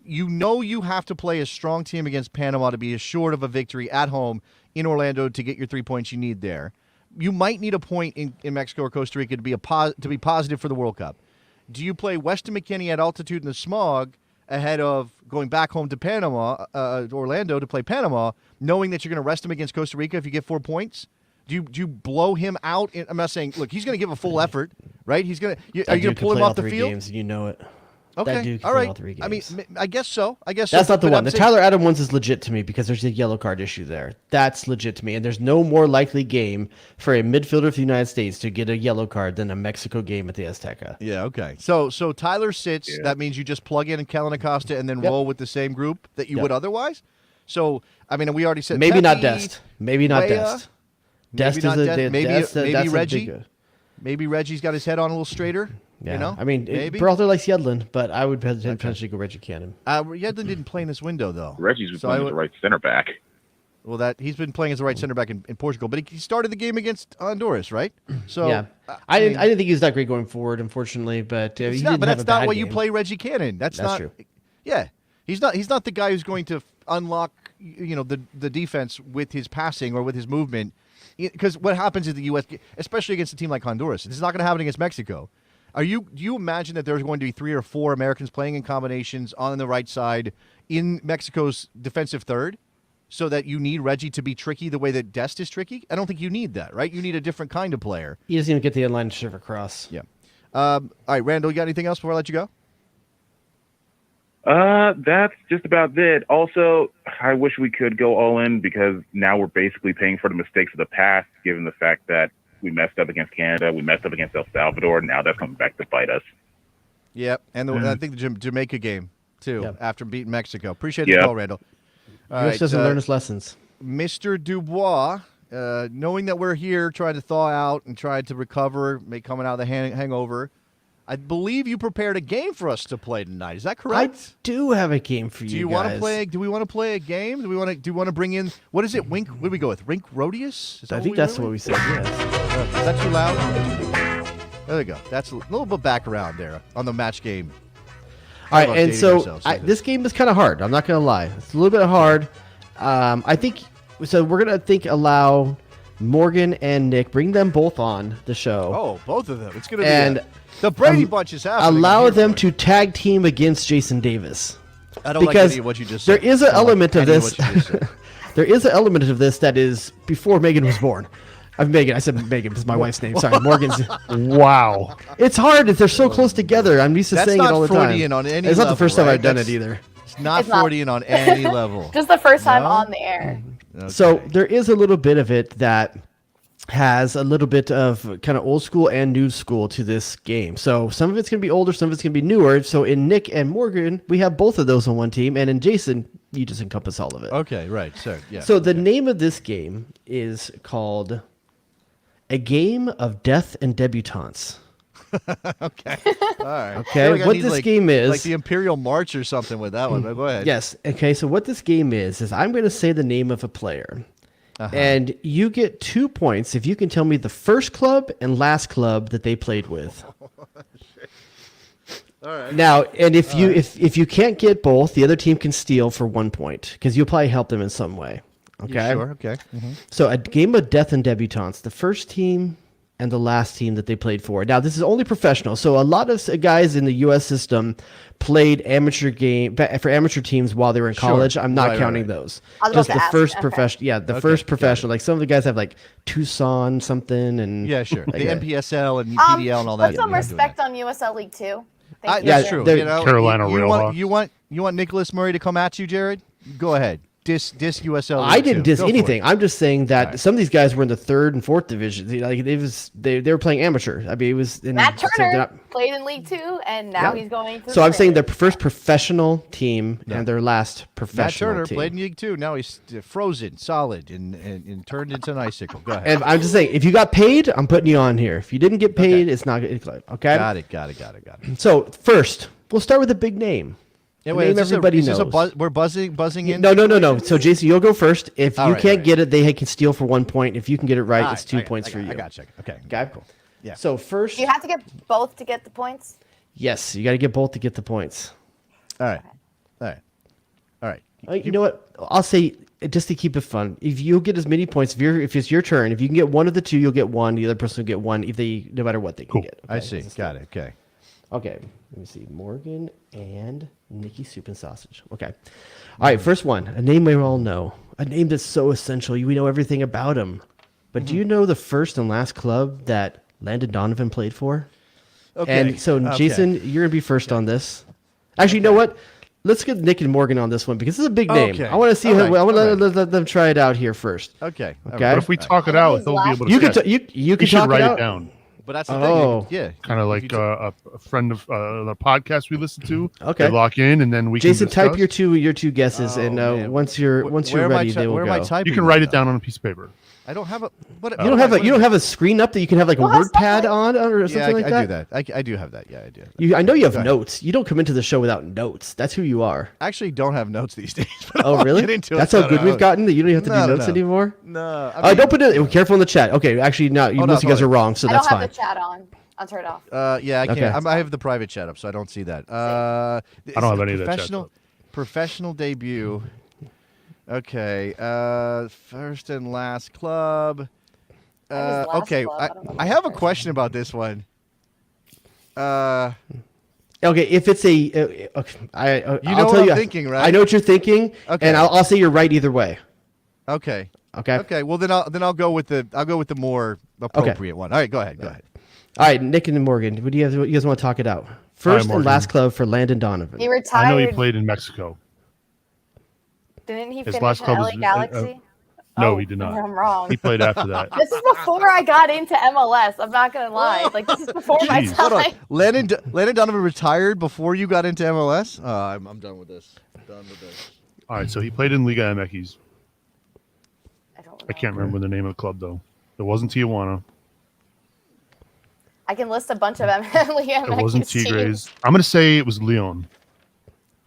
You have to play a strong team against Panama to be assured of a victory at home in Orlando to get your 3 points you need there. You might need a point in Mexico or Costa Rica to be positive for the World Cup. Do you play Weston McKennie at altitude in the smog ahead of going back home to Panama, Orlando, to play Panama, knowing that you're going to rest him against Costa Rica if you get 4 points? Do you blow him out? I'm not saying, look, he's going to give a full effort, right? He's going to. Are you going to pull him off the field? Games, you know it. Okay, That dude can all play right. all 3 games. I mean, I guess so. That's not the one. The Tyler Adam ones is legit to me because there's a yellow card issue there. That's legit to me. And there's no more likely game for a midfielder for the United States to get a yellow card than a Mexico game at the Azteca. Yeah, okay. So Tyler sits. Yeah. That means you just plug in Kellen Acosta and then roll with the same group that you would otherwise. So, I mean, we already said maybe Pepe, not Dest. Maybe not Weah, Dest. Dest is a maybe Reggie. Maybe Reggie's got his head on a little straighter. Yeah. You know? I mean, Berhalter likes Yedlin, but I would potentially go Reggie Cannon. Yedlin didn't play in this window, though. Reggie's been playing as the right center back. Well, he's been playing as the right center back in Portugal, but he started the game against Honduras, right? So yeah, I didn't think he was that great going forward, unfortunately. But he didn't but have that's a bad not why game. you play Reggie Cannon. That's not true. Yeah, he's not the guy who's going to unlock the defense with his passing or with his movement. Because what happens in the U.S., especially against a team like Honduras, it's not going to happen against Mexico. Do you imagine that there's going to be 3 or 4 Americans playing in combinations on the right side in Mexico's defensive third, so that you need Reggie to be tricky the way that Dest is tricky? I don't think you need that, right? You need a different kind of player. He doesn't even get the inline to serve across. Yeah. All right, Randall, you got anything else before I let you go? That's just about it. Also, I wish we could go all in because now we're basically paying for the mistakes of the past, given the fact that we messed up against Canada, we messed up against El Salvador, and now that's coming back to bite us. Yep, and I think the Jamaica game, too, after beating Mexico. Appreciate the call, Randall. U.S. doesn't learn his lessons. Mr. Dubois, knowing that we're here trying to thaw out and trying to recover, coming out of the hangover, I believe you prepared a game for us to play tonight. Is that correct? I do have a game for you. Do you guys. want to play? Do we want to play a game? Do you want to bring in? What is it? Wink? What do we go with? Rink Rodius? I think that's what we said. Yes. Is that too loud? There we go. That's a little bit background there on the match game. All right, and so this game is kind of hard. I'm not going to lie. It's a little bit hard. I think so. We're going to allow Morgan and Nick, bring them both on the show. Oh, both of them. It's going to be the Brady Bunch is happening. Allow them to tag team against Jason Davis. I don't like any of what you just said. There is an element of this. There is an element of this that is before Megan was born. Megan. I said Megan. This is my wife's name. Sorry, Morgan's. Wow. It's hard if they're so close together. I'm used to saying it all the time. On any it's not the first time right? I've done it either. It's not Freudian on any level. Just the first time on the air. Okay. So there is a little bit of it that has a little bit of kind of old school and new school to this game. So some of it's going to be older, some of it's going to be newer. So in Nick and Morgan, we have both of those on one team. And in Jason, you just encompass all of it. Okay, right. So, yeah. So the name of this game is called A Game of Death and Debutantes. Okay. All right. Okay. What this game is. Like the Imperial March or something with that one. But go ahead. Yes. Okay. So what this game is I'm going to say the name of a player. And you get 2 points if you can tell me the first club and last club that they played with. All right. Now, and if you can't get both, the other team can steal for 1 point because you'll probably help them in some way. Okay. Yeah, sure. Okay. Mm-hmm. So a game of death and debutantes, the first team and the last team that they played for. Now, this is only professional. So a lot of guys in the U.S. system played amateur teams while they were in college. I'm not counting those. Just the first professional. Yeah, the first professional. Like some of the guys have like Tucson something and yeah, sure. The NPSL and PDL and all that. Put some respect on USL League 2. That's true. You know, Carolina Railhawks. You want Nicholas Murray to come at you, Jared? Go ahead. Diss USL. I didn't diss anything. I'm just saying that some of these guys were in the 3rd and 4th division. Like they were playing amateur. I mean, it was Matt Turner played in League 2, and now he's going to. So I'm saying their first professional team and their last professional Matt Turner team. played in League 2. Now he's frozen, solid, and turned into an icicle. Go ahead. And I'm just saying, if you got paid, I'm putting you on here. If you didn't get paid, it's not okay. Got it. So first, we'll start with a big name. Yeah, wait, name everybody knows. We're buzzing in. No. So Jason, you'll go first. If you can't get it, they can steal for 1 point. If you can get it right, it's 2 points for you. I got you. Okay, cool. Yeah. So first, you have to get both to get the points. Yes, you got to get both to get the points. All right. You know what? I'll say just to keep it fun. If you get as many points, if it's your turn, if you can get one of the two, you'll get one. The other person will get one. No matter what they can get. Okay? I see. Got it. Okay. Okay. Let me see. Morgan and Nikki Soup and Sausage. Okay. All right. First one. A name we all know. A name that's so essential. We know everything about him. But do you know the first and last club that Landon Donovan played for? Okay. And so, Jason, you're going to be first on this. Actually, you know what? Let's get Nick and Morgan on this one because this is a big name. I want to see. I want to let them try it out here first. Okay. But if we talk it out, he'll be able to. You can talk write it down. But that's the thing. Yeah. Kind of like a friend of the podcast we listen to. Okay. They lock in and then we Jason, can type your two guesses and once you're ready, they will go. You can write it down on a piece of paper. I don't have a. You don't have a screen up that you can have like a word pad on or something like that. I do that. I do have that. Yeah, I do. I know you have notes. You don't come into the show without notes. That's who you are. I actually don't have notes these days. But oh, really? That's how good we've gotten that you don't have to do notes anymore. No. Don't put it. Careful in the chat. Okay, actually, no. Most of you guys are wrong, so that's fine. I don't have the chat on. I'll turn it off. Yeah, I can't. I have the private chat up, so I don't see that. I don't have any of that chat. Professional debut. Okay. First and last club. Okay. I have a question about this one. Okay, if it's I'll tell what you. I'm thinking, right? I know what you're thinking, and I'll say you're right either way. Okay. Okay. Okay. Well, then I'll go with the more appropriate one. All right. Go ahead. All right, Nick and Morgan, what do you guys want to talk it out? First and last club for Landon Donovan. He retired. I know he played in Mexico. Didn't he His finish last in club LA was, Galaxy? No, he did not. I'm wrong. He played after that. This is before I got into MLS. I'm not gonna lie. Like this is before my time. Hold on. Landon Donovan retired before you got into MLS. I'm done with this. All right, so he played in Liga MX. I don't know. I can't remember the name of the club though. It wasn't Tijuana. I can list a bunch of Liam. It wasn't Tigres. I'm going to say it was Leon.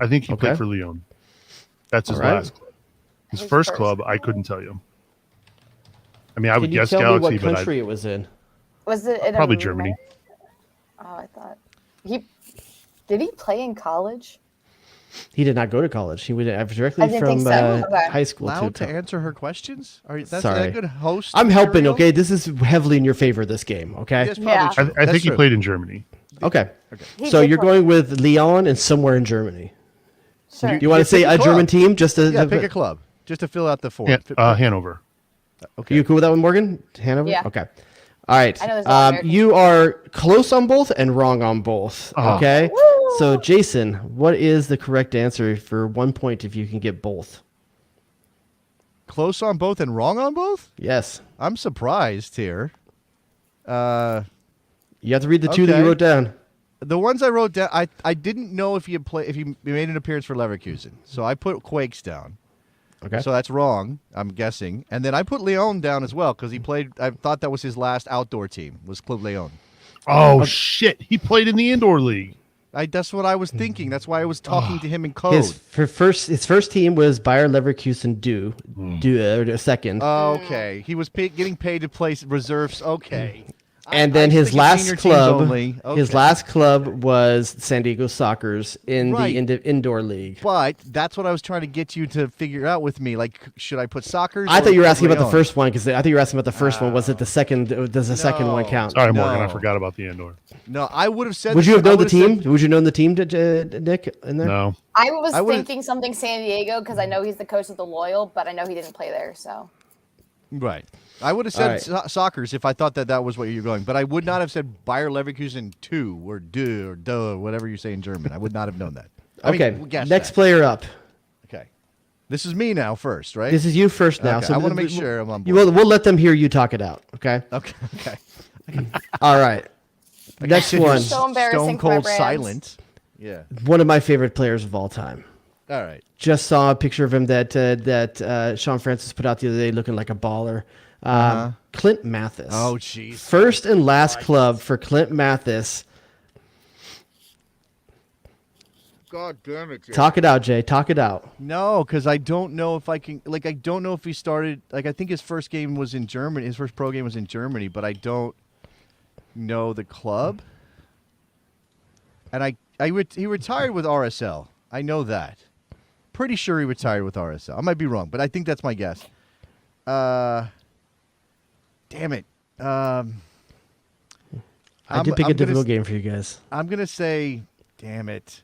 I think he played for Leon. That's his last club. His first club, I couldn't tell you. I mean, I would guess tell Galaxy, me what country it was in? Was it in probably Germany? Oh, I thought did he play in college? He did not go to college. He went directly from high school. Allowed to answer her questions? That's Sorry. a good host. I'm helping. material? Okay, this is heavily in your favor. This game. Okay. That's probably true. I think he played in Germany. Okay. He So did you're play. going with Leon and somewhere in Germany. Sure. Do you want to say pick a a club. German team? Just to pick a club just to fill out the form. Hanover. Okay. You cool with that one, Morgan? Hanover? Yeah. Okay. All right. I know there's a lot of American You are close on both and wrong on both. Okay. So, Jason, what is the correct answer for 1 point if you can get both? Close on both and wrong on both? Yes. I'm surprised here. You have to read the two that you wrote down. The ones I wrote down, I didn't know if he made an appearance for Leverkusen, so I put Quakes down. Okay. So that's wrong, I'm guessing. And then I put Leon down as well because he played. I thought that was his last outdoor team. Was Club Leon. Oh shit! He played in the indoor league. That's what I was thinking. That's why I was talking to him in code. His first team was Bayer Leverkusen second. Okay, he was getting paid to play reserves. Okay. And then his last club, his Okay. last club was San Diego Sockers in the indoor league. But that's what I was trying to get you to figure out with me. Like, should I put Sockers? I or thought you were asking about the Leon? first one because I thought you were asking about the first one. Was it the second? Does the second one count? Sorry, Morgan. I No. forgot about the indoor. No, I would have said. Would you have I known the would've said- team? Would you know the team, Nick? In there? No. I was I would've- thinking something San Diego because I know he's the coach of the Loyal, but I know he didn't play there. So Right. I would have said Sockers if I thought that was what you were going, but I would not have said Bayer Leverkusen 2 or duh or duh, whatever you say in German. I would not have known that. I mean, Okay. guess Next that. player up. Okay. This is me now first, right? This is you first now. Okay, So I want to make sure I'm on board. We'll let them hear you talk it out. Okay. Okay. All right. Next Sit here one. So embarrassing Stone for my cold Rams. silent. Yeah. One of my favorite players of all time. All right. Just saw a picture of him that Sean Francis put out the other day, looking like a baller. Clint Mathis. Oh, jeez. First and last club for Clint Mathis. God damn it, Jay. Talk it out, Jay. Talk it out. No, because I don't know if I can. Like, I don't know if he started. Like, I think his first game was in Germany. His first pro game was in Germany, but I don't know the club. And he retired with RSL. I know that. Pretty sure he retired with RSL. I might be wrong, but I think that's my guess. Damn it. I did pick a difficult game for you guys. I'm gonna say, damn it.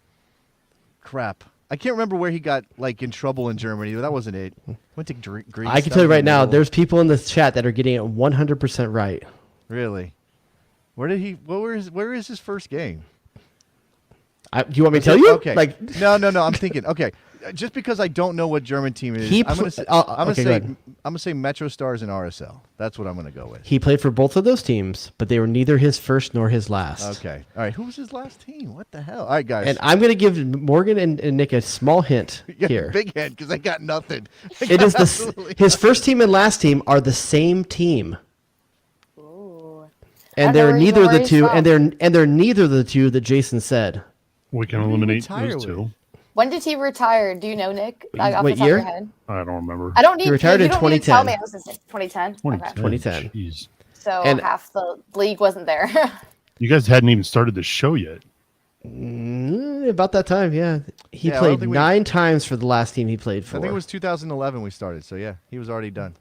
Crap. I can't remember where he got like in trouble in Germany, but that wasn't it. Went to Greece. I can tell you right now, there's people in this chat that are getting it 100% right. Really? Where did he? Where is his first game? Do you want me to tell you? Okay. No. I'm thinking. Okay. Just because I don't know what German team it is, I'm gonna say Metro Stars and RSL. That's what I'm gonna go with. He played for both of those teams, but they were neither his first nor his last. Okay. All right. Who was his last team? What the hell? All right, guys. And I'm going to give Morgan and Nick a small hint Yeah, here. big head because I got nothing. It is his first team and last team are the same team. Ooh. And they're neither the two, and they're neither the two that Jason said. We can eliminate those two. When did he retire? Do you know, Nick? Like, off What the top year? Of your head? I don't remember. I don't need. He retired you in don't need to tell 2010. me. I was gonna say 2010. 2010. Okay. Jeez. So And- half the league wasn't there. You guys hadn't even started the show yet. About that time, yeah. He Yeah, I don't played think 9 times for the last team he played for. I think it was 2011 we started. So yeah, he was already done.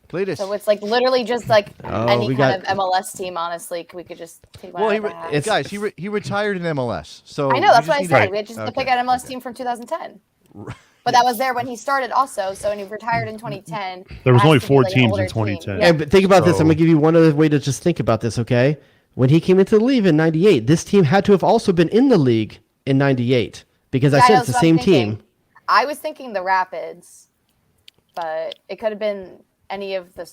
Played it. So it's like literally just like any we kind got- of MLS team. Honestly, we could just take one. Well, out of the hat. guys, he retired in MLS. So I know that's we what I just said. need- We had just to Okay. pick an MLS team from 2010. But that was there when he started also. So when he retired in 2010, There was it has only to be 4 like an teams in older team. 2010. Yeah. And think about this. So- I'm going to give you one other way to just think about this, okay? When he came into the league in 98, this team had to have also been in the league in 98 because I Yeah, said know, it's the so I'm same thinking- team. I was thinking the Rapids, but it could have been any of the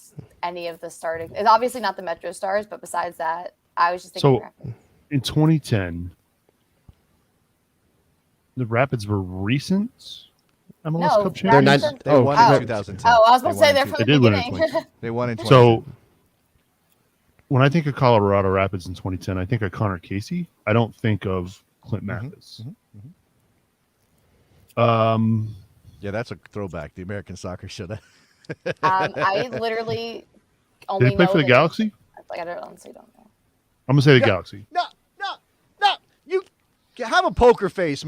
starting. It's obviously not the Metro Stars, but besides that, I was just thinking So Rapids. in 2010, the Rapids were recent. MLS No, Cup they're champions? not- They won in oh. 2010. Oh, I was about to They say won they're in from They the did win in beginning. 2010. They won in 2010. So when I think of Colorado Rapids in 2010, I think of Connor Casey. I don't think of Clint Mathis. Yeah, that's a throwback. The American Soccer Show. I literally only Did he play know for the Galaxy? Like, I honestly don't know. I'm gonna say the Galaxy. No. You have a poker face,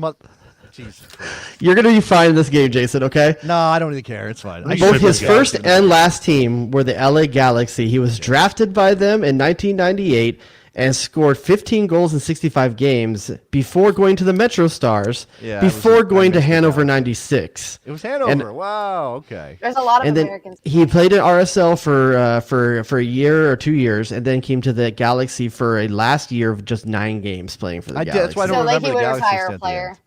Jesus Christ. You're going to be fine in this game, Jason, okay? No, I don't even care. It's fine. Both his first and last team were the LA Galaxy. He was drafted by them in 1998 and scored 15 goals in 65 games before going to the Metro Stars, before going to Hanover 96. It was Hanover. Wow, okay. There's a lot of And then Americans. he played in RSL for a year or 2 years, and then came to the Galaxy for a last year of just 9 games playing for the Galaxy. That's why I don't So, like, remember he the would Galaxy retire a stint player. at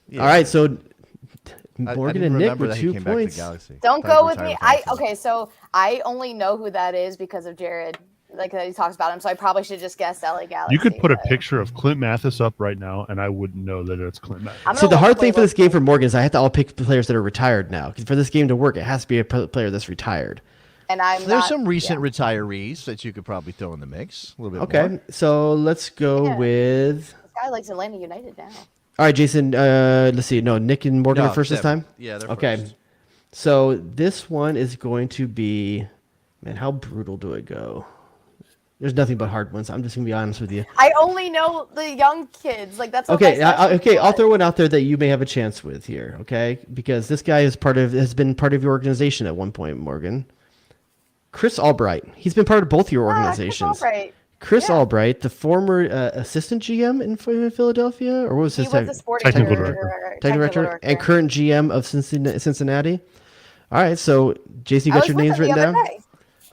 the end. All right, so I Morgan didn't and Nick remember with that he 2 came back to the points. Galaxy. Don't Thought he go with retired me. from RSL. Okay, so I only know who that is because of Jared. Like, he talks about him, so I probably should just guess LA Galaxy. You could put a but- picture of Clint Mathis up right now, and I wouldn't know that it's Clint Mathis. I'm See, gonna the hard look thing for way this game for Morgan is I have to all pick players that are retired now. 'Cause for this game to work, it has to be a player that's retired. And I'm There's not- some recent retirees that you could probably throw in the mix. A little bit Okay, more. so let's go Yeah. with. This guy likes Atlanta United now. All right, Jason. Let's see. No, Nick and Morgan No, are first this them. time. Yeah, they're okay. first. So this one is going to be. Man, how brutal do I go? There's nothing but hard ones. I'm just gonna be honest with you. I only know the young kids. Like, that's what Okay, my section okay. I'll was. throw one out there that you may have a chance with here. Okay, because this guy has been part of your organization at one point, Morgan. Chris Albright. He's been part of both your organizations. Chris Albright. Chris Yeah. Albright, the former assistant GM in Philadelphia, or what was He his was the sporting Technical technical director and current GM of Cincinnati. All right, so Jason, you I got was your with names him the written other down. day.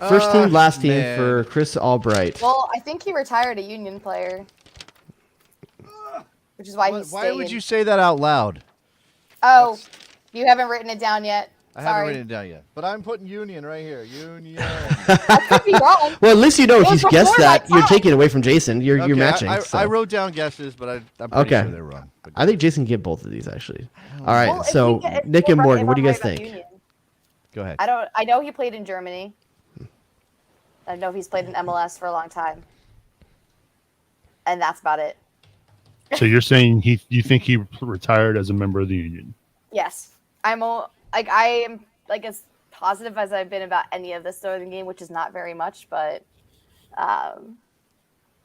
First team, last team man. for Chris Albright. Well, I think he retired a Union player, which is why he's Why would you say that out loud? Oh, you haven't written it down yet. I Sorry. haven't written it down yet. But I'm putting Union right here. Union. I could be wrong. Well, at least you know It was he's guessed before my that. You're time. taking it away from Jason. You're Okay, matching. I so. wrote down guesses, but I'm pretty Okay. sure they're wrong. But I think Jason can get both of these actually. All right, Well, if so he get- if Nick we're and right- Morgan, if what do you I'm guys right about think? Union. go ahead. I know he played in Germany. I know he's played in MLS for a long time, and that's about it. So you're saying you think he retired as a member of the union? Yes, I am like as positive as I've been about any of this Northern game, which is not very much, but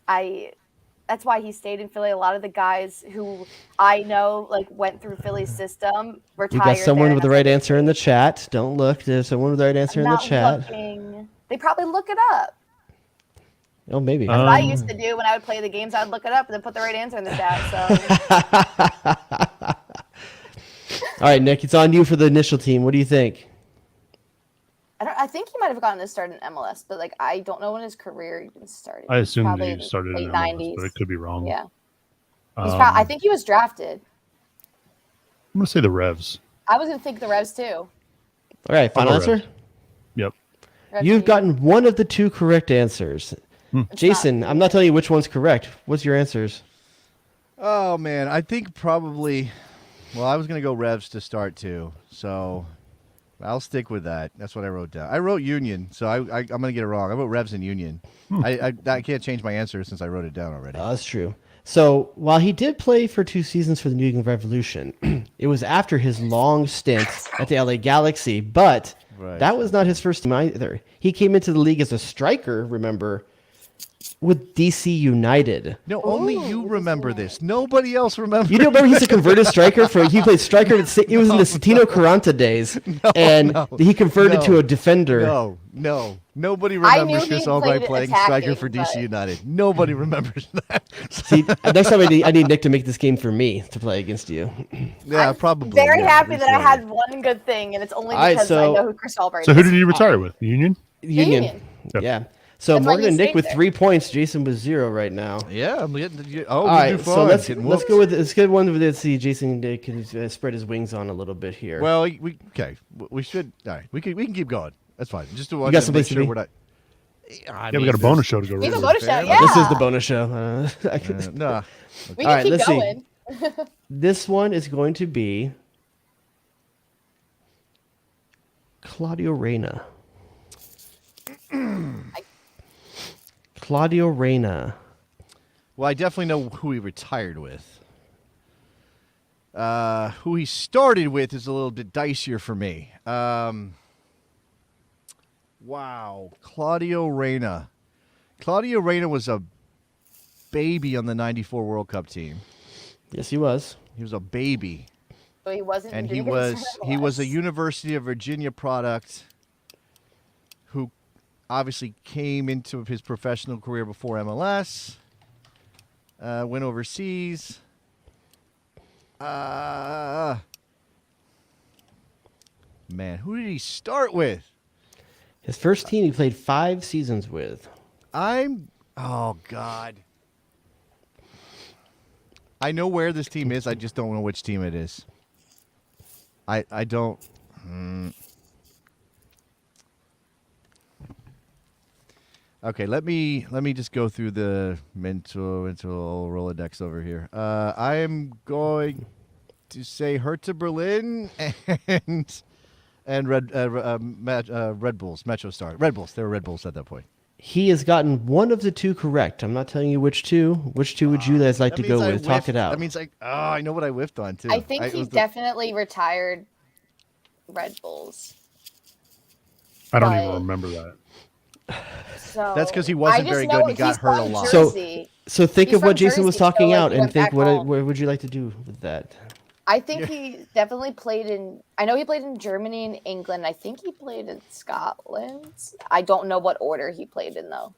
that's why he stayed in Philly. A lot of the guys who I know like went through Philly's system We retired. got someone there, with the and right that's answer in the chat. Don't look. There's someone with the right answer in the not chat. looking. They probably look it up. Oh, maybe. That's what I used to do when I would play the games. I'd look it up and then put the right answer in the chat. So All right, Nick, it's on you for the initial team. What do you think? I think he might have gotten his start in MLS, but like I don't know when his career even started. I assume that Probably he started in late MLS, but it could be wrong. Yeah, I'm I think he was drafted. gonna say the Revs. I was gonna think the Revs too. All right, final I'll go answer? Revs. Yep. Revs You've team. gotten one of the 2 correct answers. It's Jason, I'm not telling you which one's correct. What's your answers? Oh man, I think probably. Well, I was gonna go Revs to start too, so I'll stick with that. That's what I wrote down. I wrote Union, so I'm gonna get it wrong. I wrote Revs and Union. I can't change my answer since I wrote it down already. That's true. So while he did play for 2 seasons for the New England Revolution, it was after his long stint at the LA Galaxy, but that was not his first team either. He came into the league as a striker, remember, with DC United. No, only you remember this. Nobody else remembers. You don't remember he's a converted striker? He played striker. It was in the Satino Caranta days, and he converted to a defender. No. Nobody I knew remembers he Chris Albright played playing attacking, striker for DC but- United. Nobody remembers that. See, next time I need Nick to make this game for me to play against you. Yeah, I'm probably. very yeah, happy at that least I had later. one good thing, and it's only All right, because so- I know who Chris Albright So is. who did he retire with? The Union? Union. Union. Yeah. So That's why Morgan he and Nick stayed with there. 3 points. Jason with 0 right now. Yeah, I'm getting. All right, so let's go with let's get one with see Jason can spread his wings on a little bit here. Well, we should. All right, we can keep going. That's fine. Just to got make someplace to sure be? we're not. Yeah, we got a bonus show to go. We have a over. bonus show, yeah. This is the bonus show. No. We All can right, keep let's see. going. This one is going to be Claudio Reina. Claudio Reina. Well, I definitely know who he retired with. Who he started with is a little bit dicier for me. Wow. Claudio Reina. Claudio Reina was a baby on the 94 World Cup team. Yes, he was. He was a baby. So he wasn't. And he was a University of Virginia product who obviously came into his professional career before MLS. Went overseas. Man, who did he start with? His first team he played 5 seasons with. Oh, God. I know where this team is. I just don't know which team it is. I don't. Okay, let me just go through the mental Rolodex over here. I am going to say Hertha Berlin and Red Bulls, Metro Star. Red Bulls. They were Red Bulls at that point. He has gotten one of the 2 correct. I'm not telling you which 2. Which 2 would you guys like to go with? Talk it out. That means I know what I whiffed on too. I think he definitely retired Red Bulls. I don't even remember that. So that's because he wasn't very good and he got hurt a lot. So think of what Jason was talking out and think what would you like to do with that? I think he definitely played in. I know he played in Germany and England. I think he played in Scotland. I don't know what order he played in though.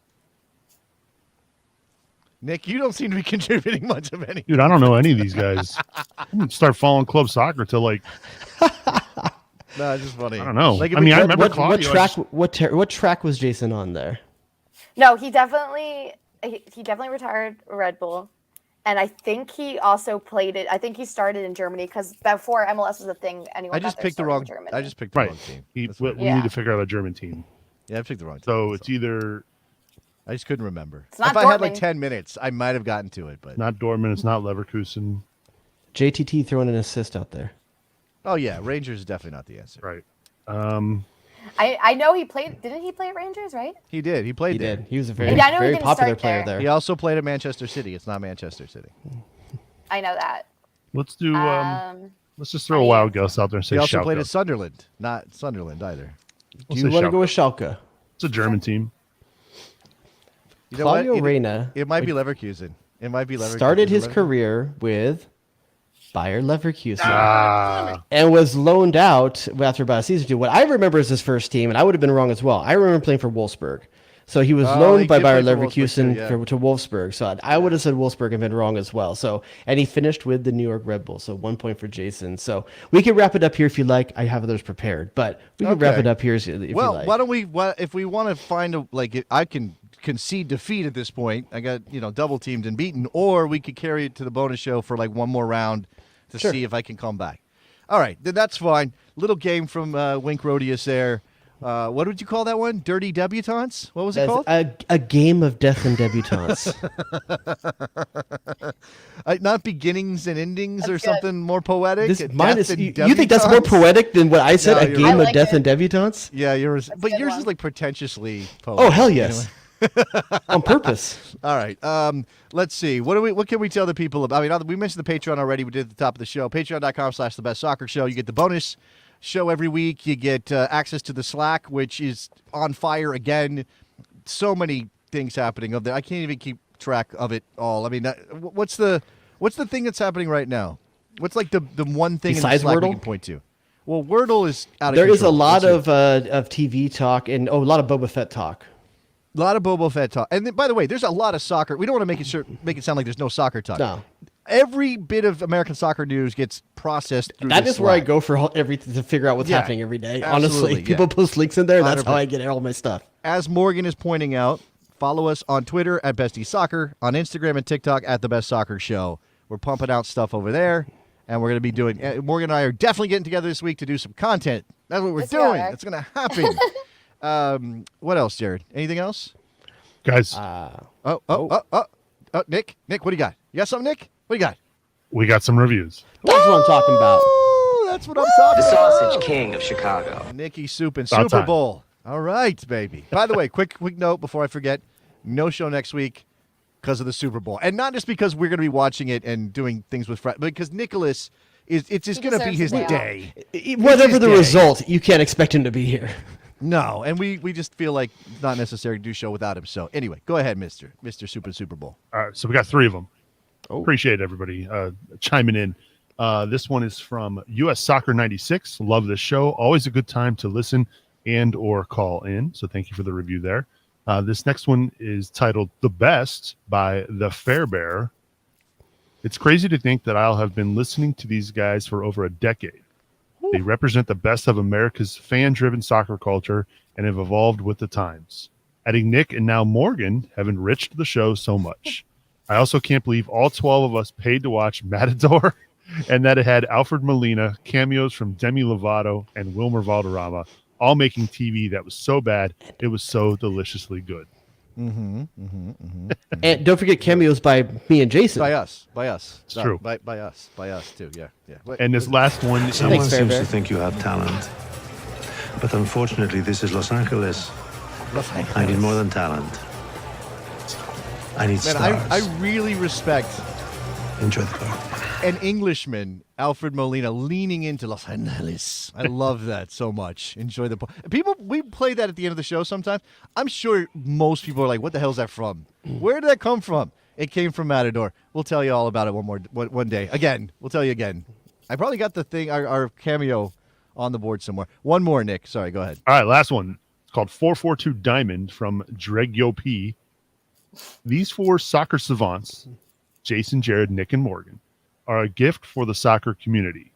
Nick, you don't seem to be contributing much of any. Dude, I don't know any of these guys. I didn't start following club soccer till like. No, it's just funny. I don't know. Like, I remember Claudio. What track was Jason on there? No, he definitely retired Red Bull, and I think he also played it. I think he started in Germany because before MLS was a thing. Anyone? I just picked the wrong. I just picked the wrong team. We need to figure out a German team. Yeah, I picked the wrong team. So it's either. I just couldn't remember. It's not if Dortmund. I had like 10 minutes, I might have gotten to it, but not Dortmund. It's not Leverkusen. JTT throwing an assist out there. Oh yeah, Rangers is definitely not the answer. Right. I know he played. Didn't he play at Rangers? Right. He did. He played there. He was a very popular player there. He also played at Manchester City. It's not Manchester City. I know that. Let's do. Let's just throw a wild guess out there and say. He also Schalke. played at Sunderland, not Sunderland either. Do you want to go with Schalke? It's a German team. You know Claudio what? Reina. It might be Leverkusen. It might be Leverkusen. Started his career with Bayer Leverkusen and was loaned out after about a season or 2. What I remember is his first team, and I would have been wrong as well. I remember playing for Wolfsburg. So he was loaned by Bayer Leverkusen to Wolfsburg. So I would have said Wolfsburg and been wrong as well. So and he finished with the New York Red Bulls. So 1 point for Jason. So we can wrap it up here if you like. I have others prepared, but we can wrap it up here if you like. Why don't we? If we want to find I can concede defeat at this point. I got double teamed and beaten, or we could carry it to the bonus show for like one more round to see if I can come back. All right, then that's fine. Little game from Wink Rodius there. What would you call that one? Dirty Debutantes? What was it called? A game of death and debutantes. Not beginnings and endings or something more poetic? You think that's more poetic than what I said? A game of death and debutantes? Yeah, yours is like pretentiously poetic. Oh, hell yes. On purpose. All right. Let's see. What can we tell the people about? I mean, we mentioned the Patreon already. We did at the top of the show. Patreon.com/thebestsoccershow. You get the bonus show every week. You get access to the Slack, which is on fire again. So many things happening up there. I can't even keep track of it all. I mean, what's the thing that's happening right now? What's like the one thing besides in the Slack Wordle? we can point to? Well, Wordle is out of control. There is a lot of TV talk and a lot of Boba Fett talk. A lot of Boba Fett talk. And by the way, there's a lot of soccer. We don't want to make it sound like there's no soccer talk. No. Every bit of American soccer news gets processed through That this is where I Slack. go for everything to figure out what's happening every day. Honestly, people yeah. post links in there. That's how I get all my stuff. As Morgan is pointing out, follow us on Twitter at Bestie Soccer, on Instagram and TikTok at The Best Soccer Show. We're pumping out stuff over there, and we're going to be doing. Morgan and I are definitely getting together this week to do some content. That's what we're doing. It's going to happen. What else, Jared? Anything else? Guys. Nick, what do you got? You got something, Nick? What do you got? We got some reviews. That's what I'm talking about. That's what I'm talking The about. Sausage King of Chicago. Nicky Soup and About Super time. Bowl. All right, baby. By the way, quick note before I forget. No show next week because of the Super Bowl. And not just because we're going to be watching it and doing things with friends, but because Nicholas it's just going to be his day. Whatever the result, you can't expect him to be here. No, and we just feel like it's not necessary to do a show without him. So anyway, go ahead, Mr. Super Bowl. All right, so we got 3 of them. Appreciate everybody chiming in. This one is from US Soccer 96. Love this show. Always a good time to listen and or call in. So thank you for the review there. This next one is titled The Best by The Fairbear. It's crazy to think that I'll have been listening to these guys for over a decade. They represent the best of America's fan-driven soccer culture and have evolved with the times. Adding Nick and now Morgan have enriched the show so much. I also can't believe all 12 of us paid to watch Matador and that it had Alfred Molina, cameos from Demi Lovato and Wilmer Valderrama, all making TV that was so bad, it was so deliciously good. And don't forget cameos by me and Jason. By us. It's true. By us too. Yeah. And this last one, someone seems to think you have talent, but unfortunately, this is Los Angeles. I need more than talent. I need stars. I really respect. Enjoy the car. An Englishman, Alfred Molina, leaning into Los Angeles. I love that so much. Enjoy the people. We play that at the end of the show sometimes. I'm sure most people are like, "What the hell is that from? Where did that come from?" It came from Matador. We'll tell you all about it one day. Again, we'll tell you again. I probably got the thing, our cameo, on the board somewhere. One more, Nick. Sorry, go ahead. All right, last one. It's called 442 Diamond from Dregyo P. These 4 soccer savants, Jason, Jared, Nick, and Morgan, are a gift for the soccer community.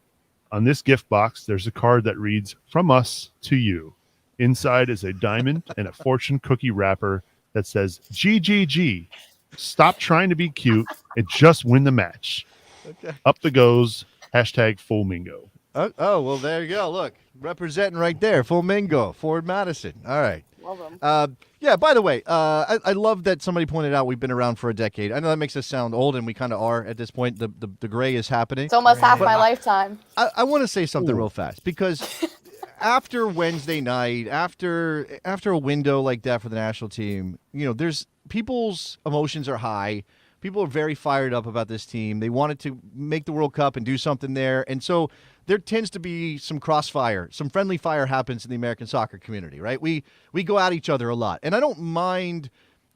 On this gift box, there's a card that reads, "From us to you." Inside is a diamond and a fortune cookie wrapper that says, "GGG. Stop trying to be cute and just win the match." Okay. Up the goes, #Fulmingo. Oh, well, there you go. Look, representing right there. Fulmingo, Ford Madison. All right. Love them. Yeah, by the way, I love that somebody pointed out we've been around for a decade. I know that makes us sound old, and we kind of are at this point. The gray is happening. It's almost half my lifetime. I want to say something real fast, because after Wednesday night, after a window like that for the national team, there's people's emotions are high. People are very fired up about this team. They wanted to make the World Cup and do something there. And so there tends to be some crossfire, some friendly fire happens in the American soccer community, right? We go at each other a lot. And I don't mind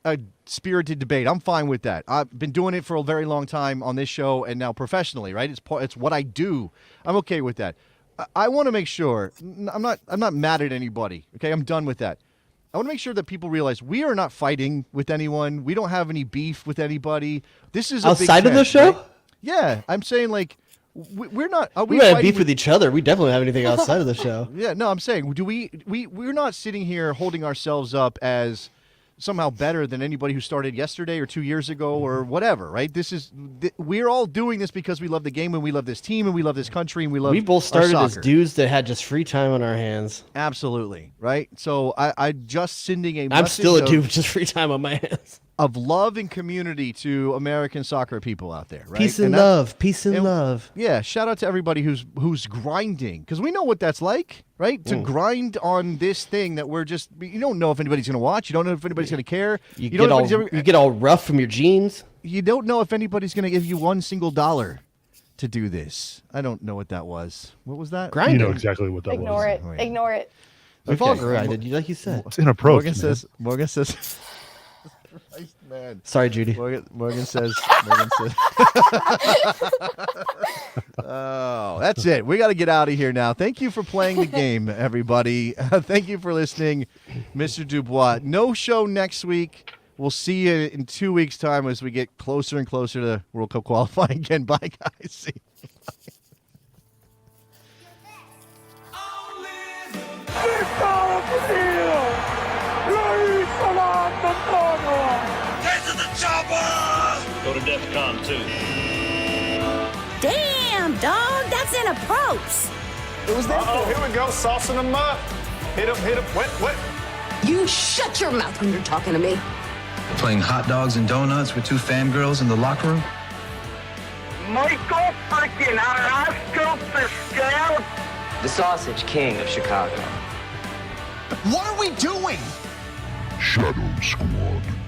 a spirited debate. I'm fine with that. I've been doing it for a very long time on this show and now professionally, right? It's what I do. I'm okay with that. I want to make sure I'm not mad at anybody. Okay, I'm done with that. I want to make sure that people realize we are not fighting with anyone. We don't have any beef with anybody. This is outside of the show. Right? Yeah, I'm saying like we're not. We don't have beef with each other. We definitely don't have anything outside of the show. Yeah, no, I'm saying we're not sitting here holding ourselves up as somehow better than anybody who started yesterday or 2 years ago or whatever, right? We're all doing this because we love the game and we love this team and we love this country and we love. We both started our as soccer. dudes that had just free time on our hands. Absolutely, right? So I just sending a. I'm still a message dude with just free time on my hands. Of love and community to American soccer people out there, right? Peace and love. Peace and love. Yeah, shout out to everybody who's grinding, because we know what that's like, right? To grind on this thing that we're just, you don't know if anybody's going to watch. You don't know if anybody's going to care. You get all rough from your jeans. You don't know if anybody's going to give you $1 single to do this. I don't know what that was. What was that? Grinding. You know exactly what that Ignore was. it. We've it. We've all grinded, like you said. It's in a pro. Morgan says. Christ, man. Sorry, Judy. Morgan says. Oh, that's it. We got to get out of here now. Thank you for playing the game, everybody. Thank you for listening, Mr. Dubois. No show next week. We'll see you in 2 weeks' time as we get closer and closer to World Cup qualifying again. Bye, guys. See you. Get to the chopper! Go to DEFCON 2. Damn, dog, that's in approach. It was there. Oh, here we go, saucing them up. Hit him, what? You shut your mouth when you're talking to me. Playing hot dogs and donuts with 2 fangirls in the locker room? Michael freaking Roscoe Pascal? The Sausage King of Chicago. What are we doing? Shadow Squad.